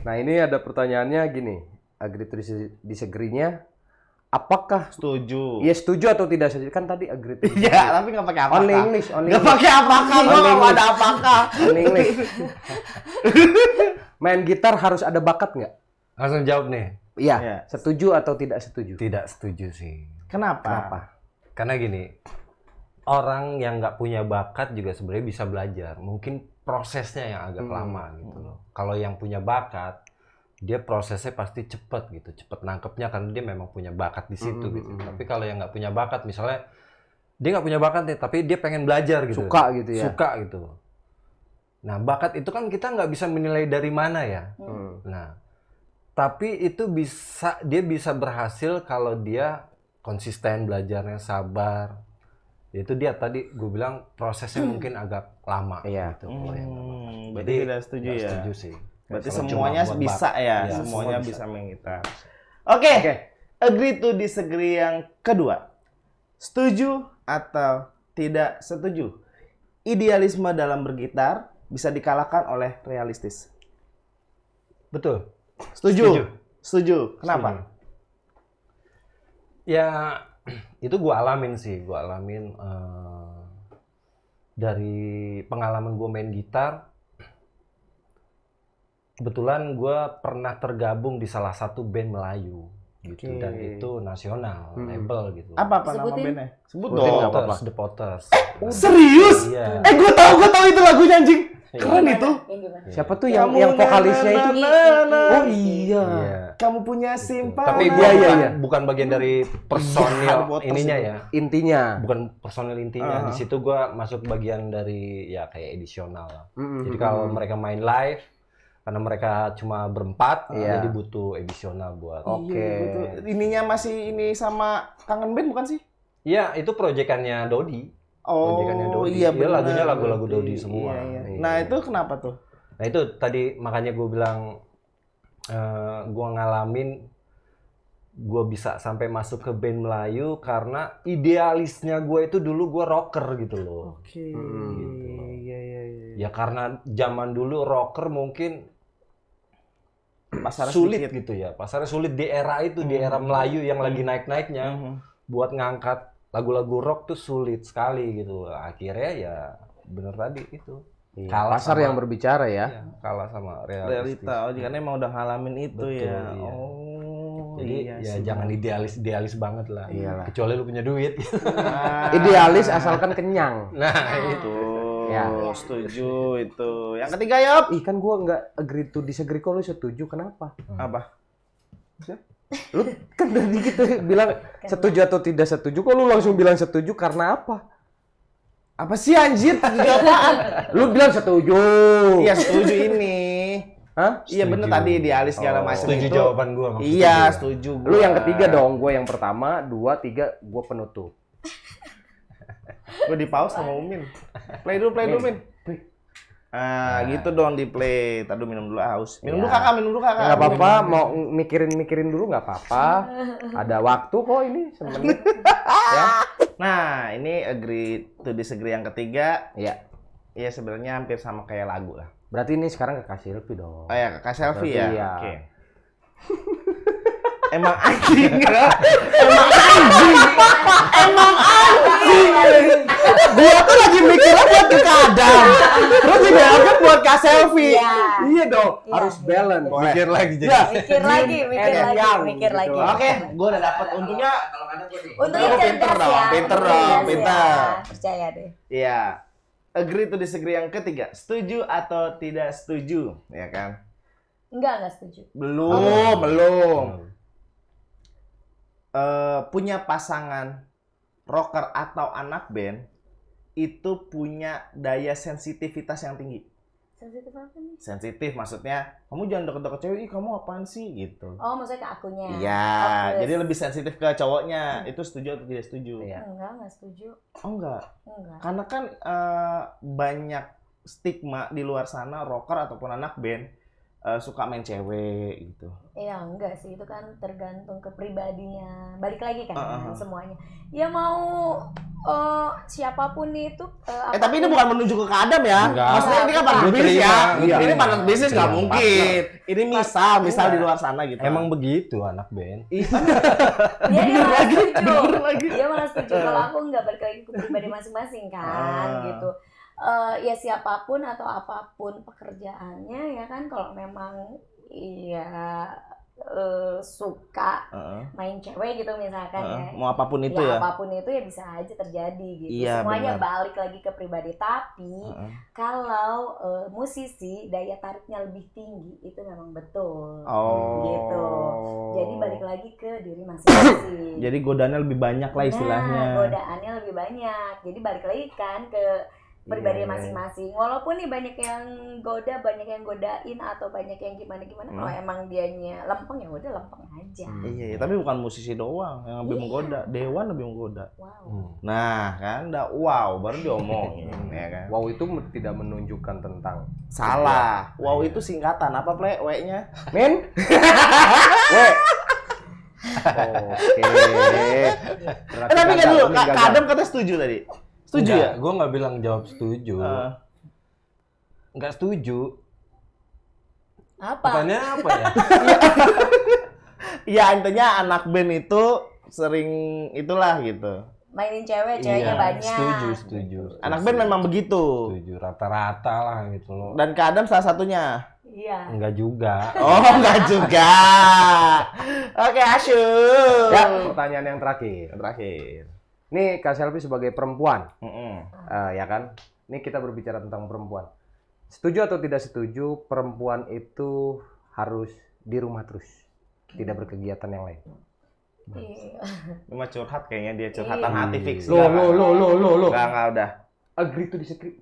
Nah ini ada pertanyaannya gini. Agree to disagree-nya. Apakah Setuju. ya setuju atau tidak setuju? Kan tadi agree to disagree. Iya, tapi nggak pakai apakah. Only English. Nggak pakai apakah, gua nggak ada apakah. Only English. Main gitar harus ada bakat nggak? Langsung jawab nih. Iya. Iya. Setuju atau tidak setuju? Tidak setuju sih. Kenapa? Karena gini, orang yang nggak punya bakat juga sebenarnya bisa belajar. Mungkin prosesnya yang agak lama gitu loh. Kalau yang punya bakat, dia prosesnya pasti cepet gitu, cepet nangkepnya karena dia memang punya bakat di situ gitu. Tapi kalau yang nggak punya bakat, misalnya dia nggak punya bakat nih, tapi dia pengen belajar gitu. Suka gitu ya? Suka gitu. Nah, bakat itu kan kita nggak bisa menilai dari mana ya. Nah, tapi itu dia bisa berhasil kalau dia konsisten belajarnya, sabar. Itu dia tadi gue bilang prosesnya mungkin agak lama. Iya. Gitu, kalau yang Berarti tidak setuju nggak ya? setuju sih. Berarti Kalau semuanya cuma buat bisa ya? Iya, Semuanya semua bisa main gitar. Oke. Agree to disagree yang kedua. Setuju atau tidak setuju? Idealisme dalam bergitar bisa dikalahkan oleh realistis. Betul. Setuju? Setuju. Kenapa? Setuju. Ya, itu gue alamin sih. Gue alamin dari pengalaman gue main gitar. Kebetulan gue pernah tergabung di salah satu band Melayu. Gitu. Oke. Dan itu nasional, label gitu. Apa nama Sebutin. bandnya? Sebut The dong. nggak apa-apa. Potters, The Potters. Serius? Iya. Gue tahu itu lagunya anjing. Keren Yang itu. Yang gimana? Siapa tuh yang Kamu vokalisnya itu? Oh iya. Iya. Kamu punya simpati. Tapi Iya, gua iya, bukan, iya. bukan bagian dari personil Potters ininya itu. ya. Intinya. Bukan personil intinya. Di situ gua masuk bagian dari ya kayak edisional lah. Jadi kalau mereka main live karena mereka cuma berempat, Iya. jadi butuh edisional buat. Oke. Iya, betul. Ininya masih ini sama Kangen Band bukan sih? Iya, itu proyekannya Dodi. Oh, Proyekannya Dodi. iya Dia benar. lagunya lagu-lagu Dodi semua. Iya, iya. Iya. Nah, itu kenapa tuh? Nah itu tadi makanya gue bilang gue ngalamin gue bisa sampai masuk ke band Melayu karena idealisnya gue itu dulu gue rocker gitu loh. Oke. Gitu. Iya, iya, iya. Ya karena zaman dulu rocker mungkin Pasarnya sulit sedikit. gitu ya. Pasarnya sulit di era itu, di era Melayu yang lagi naik-naiknya. Buat ngangkat lagu-lagu rock tuh sulit sekali gitu. Akhirnya ya bener tadi itu. Iya, Kalah pasar sama- yang berbicara ya. Iya, kalah sama realistis. Realita. Oh, karena emang udah ngalamin itu Betul, ya. iya. Oh, Jadi iya ya sih. jangan idealis banget lah. Iyalah. Kecuali lu punya duit. Ah, Idealis asalkan kenyang. Nah, itu. itu. Ya. Setuju itu. Yang ketiga, Yop. Ih kan gua nggak agree to disagree kok lu setuju, kenapa? Apa? Lu kan dari gitu bilang setuju atau tidak setuju, kok lu langsung bilang setuju karena apa? Apa sih anjir? Ketiga apaan? Lu bilang setuju. Iya, setuju ini. Hah? Iya bener Setuju. tadi idealis segala Oh. macam Setuju itu. jawaban gua. maksud Iya, gua. setuju gua. Lu yang ketiga dong, gua yang pertama, 2, 3, gua penutup. Gue di pause sama Umin. Play dulu, Min. Ah, gitu dong di play. Tadi minum dulu haus. Minum dulu kakak, minum dulu kakak. Nggak apa-apa, mau mikirin dulu nggak apa-apa. Ada waktu kok ini semenit. Ya. Nah, ini agree to disagree yang ketiga. Iya. Iya sebenarnya hampir sama kayak lagu lah. Berarti ini sekarang ke kasih Silvi dong. Oh ya, kakak selfie ya. Iya. Oke. Emang anjing ya? Emang anjing. Dia tuh lagi mikirnya buat ke kadang. Terus diambil buat kak selfie. Iya. Iya dong, Iya. harus balance. Mikir lagi jadi. Ya, Mikir lagi, mikir and lagi, young, mikir gitu. lagi. Oke, gue udah dapat. Untungnya Kalau ada gue nih. Untungnya Lu pinter cerdas dong, ya. pinter Untungnya dong, cerdas pinter. ya. Percaya deh. iya. Agree to disagree yang ketiga. Setuju atau tidak setuju? Ya kan? Enggak setuju. Belum. Punya pasangan rocker atau anak band itu punya daya sensitivitas yang tinggi. Sensitif apa nih? Sensitif maksudnya kamu jangan deket-deket cewek, ih kamu apaan sih gitu. Oh, maksudnya ke akunya. Iya, Oh, jadi lebih sensitif ke cowoknya. Itu setuju atau tidak setuju? Iya. Enggak setuju. Oh enggak. Enggak. Karena kan banyak stigma di luar sana rocker ataupun anak band suka main cewek gitu. Iya, enggak sih. Itu kan tergantung ke pribadinya. Balik lagi kan Uh-uh. semuanya. Ya mau siapapun itu Tapi ini bukan menuju ke kadam ya. Enggak. Maksudnya ini kan partner Lu bisnis terima, ya. lu Ini terima. partner bisnis nggak Terima. mungkin. Ini misal Enggak. di luar sana gitu. Emang begitu anak band. dia malah setuju. bener lagi. Dia malah setuju kalau aku enggak, balik lagi ke pribadi masing-masing kan gitu. Ya siapapun atau apapun pekerjaannya ya kan, kalau memang suka main cewek gitu misalkan ya. Mau apapun itu ya. Apapun itu ya bisa aja terjadi gitu. Iya, Semuanya benar. balik lagi ke pribadi. Tapi kalau musisi daya tariknya lebih tinggi itu memang betul. Oh. Gitu. Jadi balik lagi ke diri masing-masing. Jadi godaannya lebih banyak lah istilahnya. Nah, godaannya lebih banyak. Jadi balik lagi kan ke pribadi Iya. masing-masing. Walaupun nih banyak yang goda, banyak yang godain atau banyak yang gimana-gimana, kalau emang dianya lempeng ya udah lempeng aja. Iya, tapi bukan musisi doang yang lebih Iya. menggoda, Dewan lebih menggoda. Wow. Nah, kan udah wow baru diomongin ya kan. Wow itu tidak menunjukkan tentang Salah. Wow itu singkatan apa, Ple? W-nya? men. Oke. Berarti Tapi kan gagal, dulu, ini Kak gagal. Adam katanya setuju tadi. Setuju ya? Gue nggak bilang jawab setuju. Nggak setuju. Apa? Pertanyaannya apa ya? Ya intinya anak band itu sering itulah gitu. Mainin cewek, ceweknya banyak. Setuju. Anak band memang begitu. Setuju, rata-rata lah gitu loh. Dan Kak Adam salah satunya. Iya. Enggak juga. Oh, enggak juga. Oke, Asyuk. Ya, pertanyaan yang terakhir. Terakhir. Nih Kak Selvi sebagai perempuan, Mm-mm. ya kan? Ini kita berbicara tentang perempuan. Setuju atau tidak setuju perempuan itu harus di rumah terus, tidak berkegiatan yang lain? Iya. Ini mah curhat kayaknya dia curhatan Iya. hati fix. Lo. Enggak udah. Agree to disagree.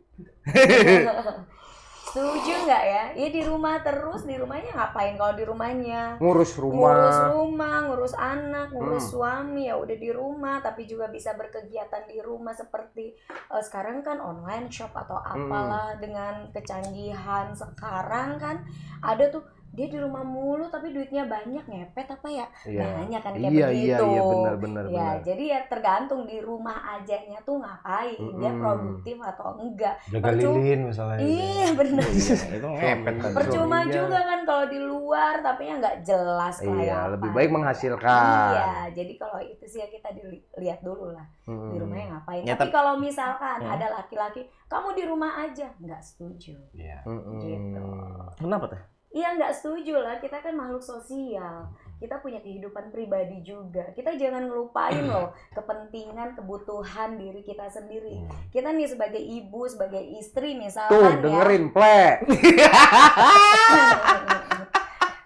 Setuju nggak ya? Ya di rumah terus, di rumahnya ngapain kalau di rumahnya? Ngurus Ngurus rumah. rumah, ngurus anak, ngurus suami, ya udah di rumah, tapi juga bisa berkegiatan di rumah seperti sekarang kan online shop atau apalah dengan kecanggihan sekarang kan ada tuh dia di rumah mulu tapi duitnya banyak, ngepet apa ya? Iya. Banyak kan kayak Iya, begitu. iya, benar. Ya, jadi ya tergantung di rumah ajanya tuh ngapain, dia produktif atau enggak. Jaga lilin misalnya. Iya bener. Itu ngepet tadi. Percuma Suaminya. juga kan kalau di luar tapi ya nggak jelas kayak Iya, apa. lebih baik menghasilkan. Iya, jadi kalau itu sih ya kita dilihat dulu lah di rumahnya ngapain. Ya, Tapi kalau misalkan ada laki-laki, kamu di rumah aja, nggak setuju. Iya. Gitu. Kenapa teh? Iya nggak setuju lah, kita kan makhluk sosial. Kita punya kehidupan pribadi juga. Kita jangan ngelupain loh kepentingan, kebutuhan diri kita sendiri. Kita nih sebagai ibu, sebagai istri misalkan Tuh, ya. dengerin, Ple.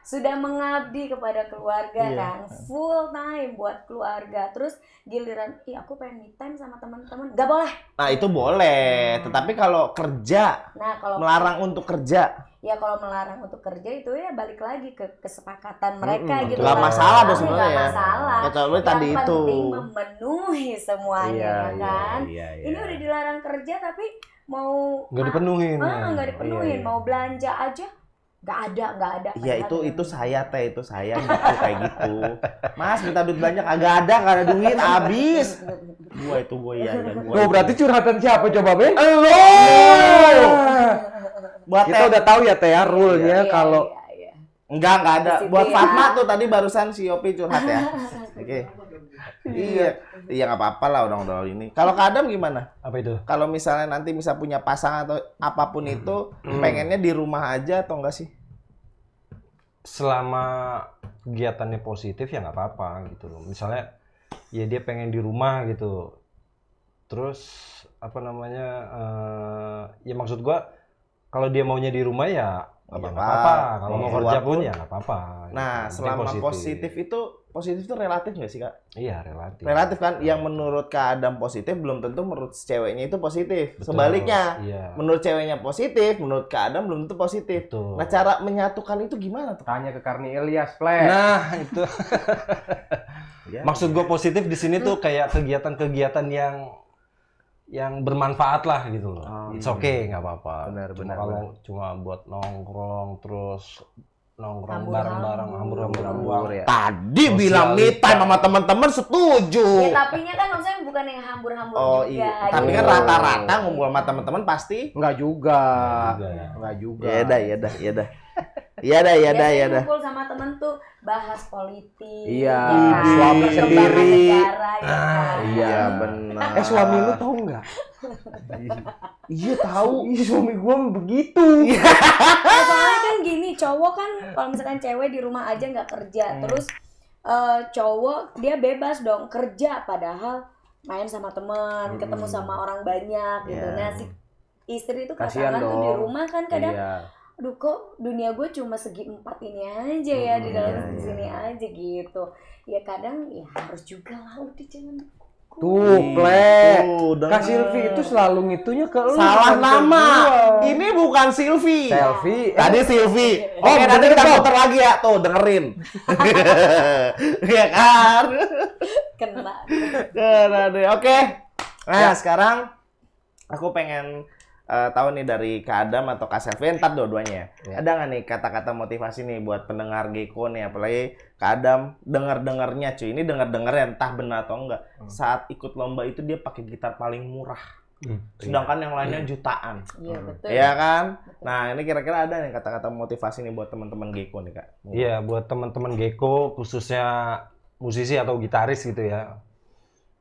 Sudah mengabdi kepada keluarga Iya. kan, full time buat keluarga. Terus giliran, aku pengen me time sama teman-teman, nggak boleh. Nah, itu boleh. Tetapi kalau kerja, Nah kalau melarang untuk kerja, ya kalau melarang untuk kerja itu ya balik lagi ke kesepakatan mereka gitu. nggak kan. masalah dong Nggak sebenarnya ya. masalah. Kecuali Yang tadi itu. penting memenuhi semuanya Iya, ya kan. Iya, iya. Ini udah dilarang kerja tapi mau Nggak dipenuhin. nggak dipenuhin, Iya, iya. mau belanja aja nggak ada. Iya Padahal itu dengan- saya gitu kayak gitu. Mas minta duit banyak kagak ada duit habis. Gua iya. Tuh, berarti curhatan siapa coba, Ben? Lo. Buat Kita udah tahu ya, Teh, rule-nya Iya, kalau iya. enggak ada. Di situ Buat ya. Fatma tuh tadi barusan si Yopi curhat ya. Oke. Iya nggak apa-apa lah udah ini. Kalau Kak Adam gimana? Apa itu? Kalau misalnya nanti bisa punya pasangan atau apapun itu, pengennya di rumah aja atau enggak sih? Selama kegiatannya positif ya nggak apa-apa gitu loh. Misalnya ya dia pengen di rumah gitu. Terus apa namanya? Ya maksud gua kalau dia maunya di rumah ya Nggak nggak apa-apa. apa-apa. Kalau Mau mau keluar kerja pun pun. ya nggak apa-apa. Nah, gitu. Yang penting selama positif itu relatif nggak sih, Kak? Iya relatif. Relatif kan, yang menurut Kak Adam positif belum tentu menurut ceweknya itu positif. Betul. Sebaliknya, Iya. menurut ceweknya positif, menurut Kak Adam belum tentu positif. Betul. Nah, cara menyatukan itu gimana tuh? tanya ke Karni Ilyas, Ple. Nah itu Ya. maksud gue positif di sini tuh kayak kegiatan-kegiatan yang bermanfaat lah gitu loh. It's okay, nggak apa-apa. Benar, Cuma benar, kalau cuma buat nongkrong terus nongkrong Hambur-hambur. bareng-bareng hambur-hambur Hambur ya. Tadi bilang me time sama teman-teman setuju. Ya tapinya kan maksudnya bukan yang hambur-hambur Oh juga. iya, tapi kan gitu. rata-rata ngumpul sama teman-teman pasti. Enggak juga. ya. Enggak juga. Iya dah. Biasanya ngumpul sama temen tuh bahas politik. Iya, kan? suami Perkembangan sendiri. negara, ya kan? Iya benar. Suami lu tahu nggak? Iya tahu. Ih, suami gua begitu. Nah, soalnya kan gini, cowok kan kalau misalkan cewek di rumah aja nggak kerja, terus cowok dia bebas dong kerja, padahal main sama teman, ketemu sama orang banyak gitu. Iya. Nah si istri itu Kasihan kadang tuh di dong. rumah kan kadang, Iya. aduh kok dunia gue cuma segi 4 ini aja ya, di dalam iya, sini aja gitu. Ya kadang ya harus juga lah, udah jangan Tuh, Plek. Tuh, Kak denger. Silvi itu selalu ngitunya ke lu. Salah bukan ke nama. gua. Ini bukan Silvi. Selfie. Tadi Silvi. Oh, Oke, nanti bener kita dong. putar lagi ya. Tuh, dengerin. Iya kan? Kena. Kena deh. Oke. Nah, sekarang aku pengen tahu nih dari Kak Adam atau Kak Selvi, entar dua-duanya. Ya. Ada nggak nih kata-kata motivasi nih buat pendengar Geko nih, apalagi Kak Adam dengar-dengarnya cuy. Ini dengar-dengarnya entah benar atau enggak. Saat ikut lomba itu dia pakai gitar paling murah. Sedangkan yang lainnya jutaan. Iya betul. Iya kan? Nah, ini kira-kira ada nih kata-kata motivasi nih buat teman-teman Geko nih, Kak. Iya, buat teman-teman Geko, khususnya musisi atau gitaris gitu ya.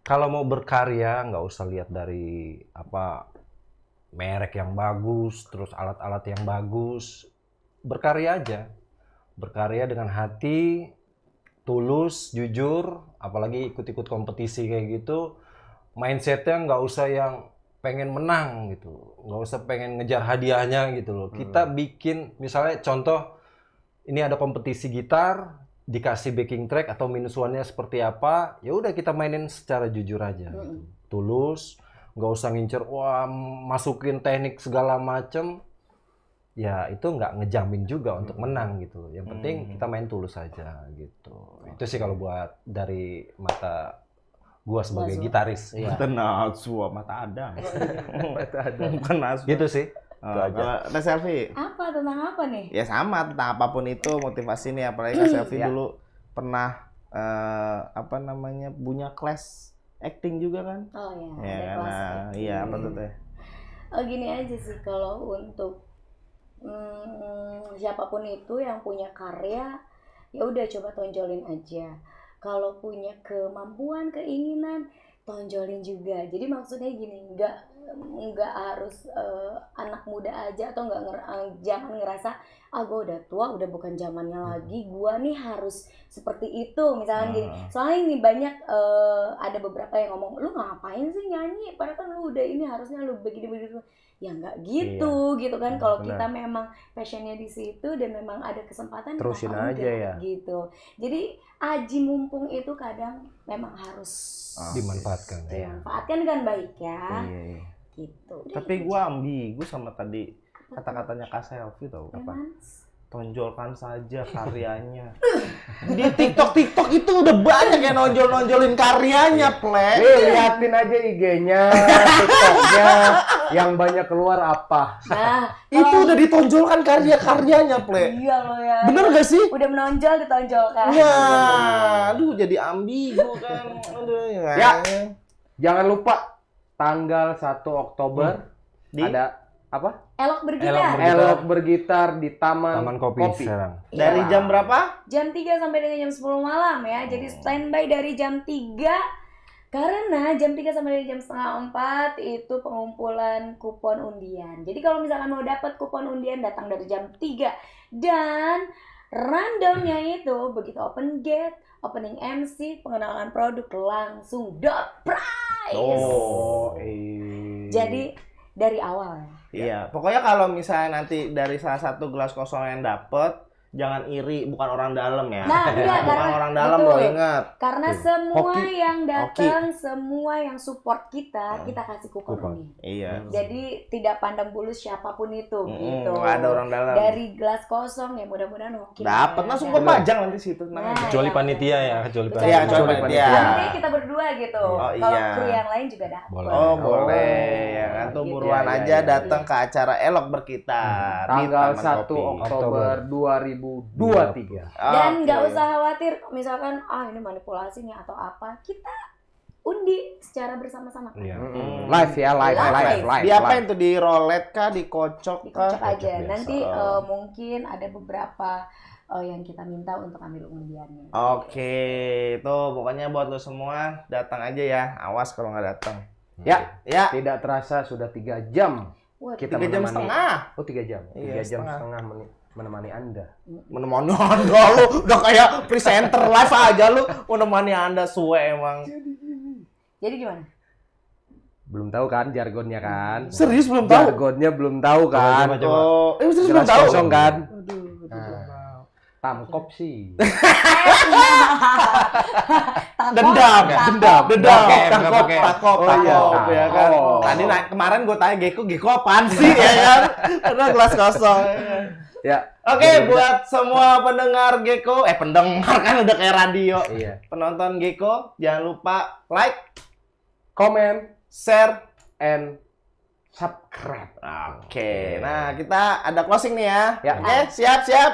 Kalau mau berkarya, nggak usah lihat dari apa merek yang bagus, terus alat-alat yang bagus. Berkarya aja. Berkarya dengan hati, tulus, jujur, apalagi ikut-ikut kompetisi kayak gitu. Mindsetnya nggak usah yang pengen menang gitu, nggak usah pengen ngejar hadiahnya gitu loh. Kita bikin, misalnya contoh, ini ada kompetisi gitar, dikasih backing track atau minus one-nya seperti apa, ya udah kita mainin secara jujur aja, gitu. Tulus, nggak usah ngincer, wah masukin teknik segala macem, ya itu nggak ngejamin juga untuk menang gitu. Yang penting kita main tulus aja gitu. Itu sih kalau buat dari mata gua sebagai gitaris. Mata Najwa, mata Adam. Bukan Najwa. Gitu sih. Kalau Kak Selvi, Apa tentang apa nih? ya sama tentang apapun itu motivasi nih, apalagi Kak Selvi dulu pernah apa namanya punya kelas acting juga kan? Oh ya, Ya, ada kelas nah, acting. iya apa tuh teh? Oh gini aja sih kalau untuk siapapun itu yang punya karya, ya udah coba tonjolin aja. Kalau punya kemampuan, keinginan, tonjolin juga. Jadi maksudnya gini, nggak harus anak muda aja atau jangan ngerasa gue udah tua, udah bukan zamannya lagi, gue nih harus seperti itu misalnya gini. Soalnya ini banyak ada beberapa yang ngomong, lu ngapain sih nyanyi, padahal kan lu udah ini harusnya lu begini. Ya nggak gitu gitu kan. Kalau kita memang passionnya di situ dan memang ada kesempatan, Terusin kenapa aja enggak, ya. gitu. Jadi aji mumpung itu kadang memang harus Dimanfaatkan. dimanfaatkan dengan baik ya. Iya. Gitu. Tapi gua ambigu sama tadi kata-katanya Kak Selvi tau apa? Emang Tonjolkan saja karyanya. Di TikTok itu udah banyak yang nonjolin karyanya, Plek. Liatin aja IG-nya, TikTok-nya, yang banyak keluar apa. nah, Itu udah ditonjolkan karya-karyanya, Plek. iya lo ya. Bener gak sih? Udah menonjol ditonjolkan. Ya, aduh jadi ambigu kan. Aduh, Ya. Jangan lupa tanggal 1 Oktober ada apa? Elok bergitar. Elok bergitar di Taman Kopi sekarang. Dari jam berapa? Jam 3 sampai dengan jam 10 malam ya. Jadi standby dari jam 3. Karena jam 3 sampai jam setengah 4 itu pengumpulan kupon undian. Jadi kalau misalkan mau dapat kupon undian datang dari jam 3. Dan randomnya itu begitu open gate, opening MC, pengenalan produk langsung door prize. Jadi dari awal ya. Iya, pokoknya kalau misalnya nanti dari salah satu gelas kosong yang dapet, jangan iri, bukan orang dalam ya. Nah, enggak, bukan karena- orang dalam betul. loh, ingat. Karena semua Hoki. yang datang, semua yang support kita kasih kupon ini. Iya. Jadi tidak pandang bulu siapapun itu gitu. Nggak ada orang dalam. Dari gelas kosong ya mudah-mudahan hoki. Dapat ya. langsung gue pajang nanti situ. Nah, Kecuali iya, panitia ya, kecuali Kecuali Iya, panitia. kecuali panitia. panitia. Nanti kita berdua gitu. Oh, Kalau iya. kru yang lain juga dapat. Boleh. Oh, boleh. Ya kan tuh Gitu. buruan Iya, aja iya, datang ke acara Elok Berkitar di Tanggal Taman 1 Kopi. Oktober 2023. Dan nggak Oke. usah khawatir misalkan ini manipulasi nih atau apa. Kita undi secara bersama-sama. Iya. Live ya, live. Diapain tuh, di rolet kah, dikocok kah? Dikocok aja. biasa. Nanti mungkin ada beberapa yang kita minta untuk ambil undiannya. Oke, tuh pokoknya buat lo semua datang aja ya. Awas kalau nggak datang. Ya, Ya, tidak terasa sudah 3 jam Wah, kita 3 jam menemani. setengah. Oh, 3 jam. Iya, 3 jam setengah. setengah menemani Anda. Menemani Anda lu, udah kayak presenter live aja lu menemani Anda suwe emang. Jadi gimana? Belum tahu kan jargonnya kan? Serius belum tahu? Jargonnya belum tahu kan? Coba. Oh, serius belum Gelas tahu? kosong kan? Aduh, Nah, Tamkop sih. Dendam, Dendam. takop, ya kan. Oh. Tadi kemarin gue tanya Geko apaan sih ya kan? Karena gelas kosong. Ya. Oke, buat semua pendengar Geko, pendengar kan udah kayak radio. Iya. Penonton Geko, jangan lupa like, Comment, share, and subscribe. Oke, nah kita ada closing nih ya. Ya. Oke, siap. Siap.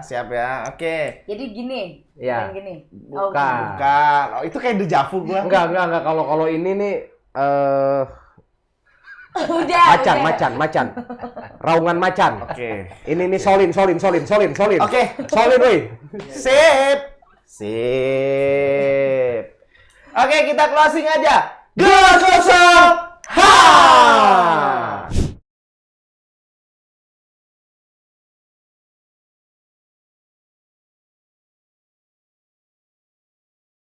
Siap ya. Oke. Jadi gini, Ya. bukan gini. Bukan. Bukan. Oh, itu kayak dejavu gua. Enggak. Kalau ini nih Udah. macan. Raungan macan. Oke. Ini solin. Oke. Solin, woi. Sip. Oke, kita closing aja. Gelas kosong. Ha!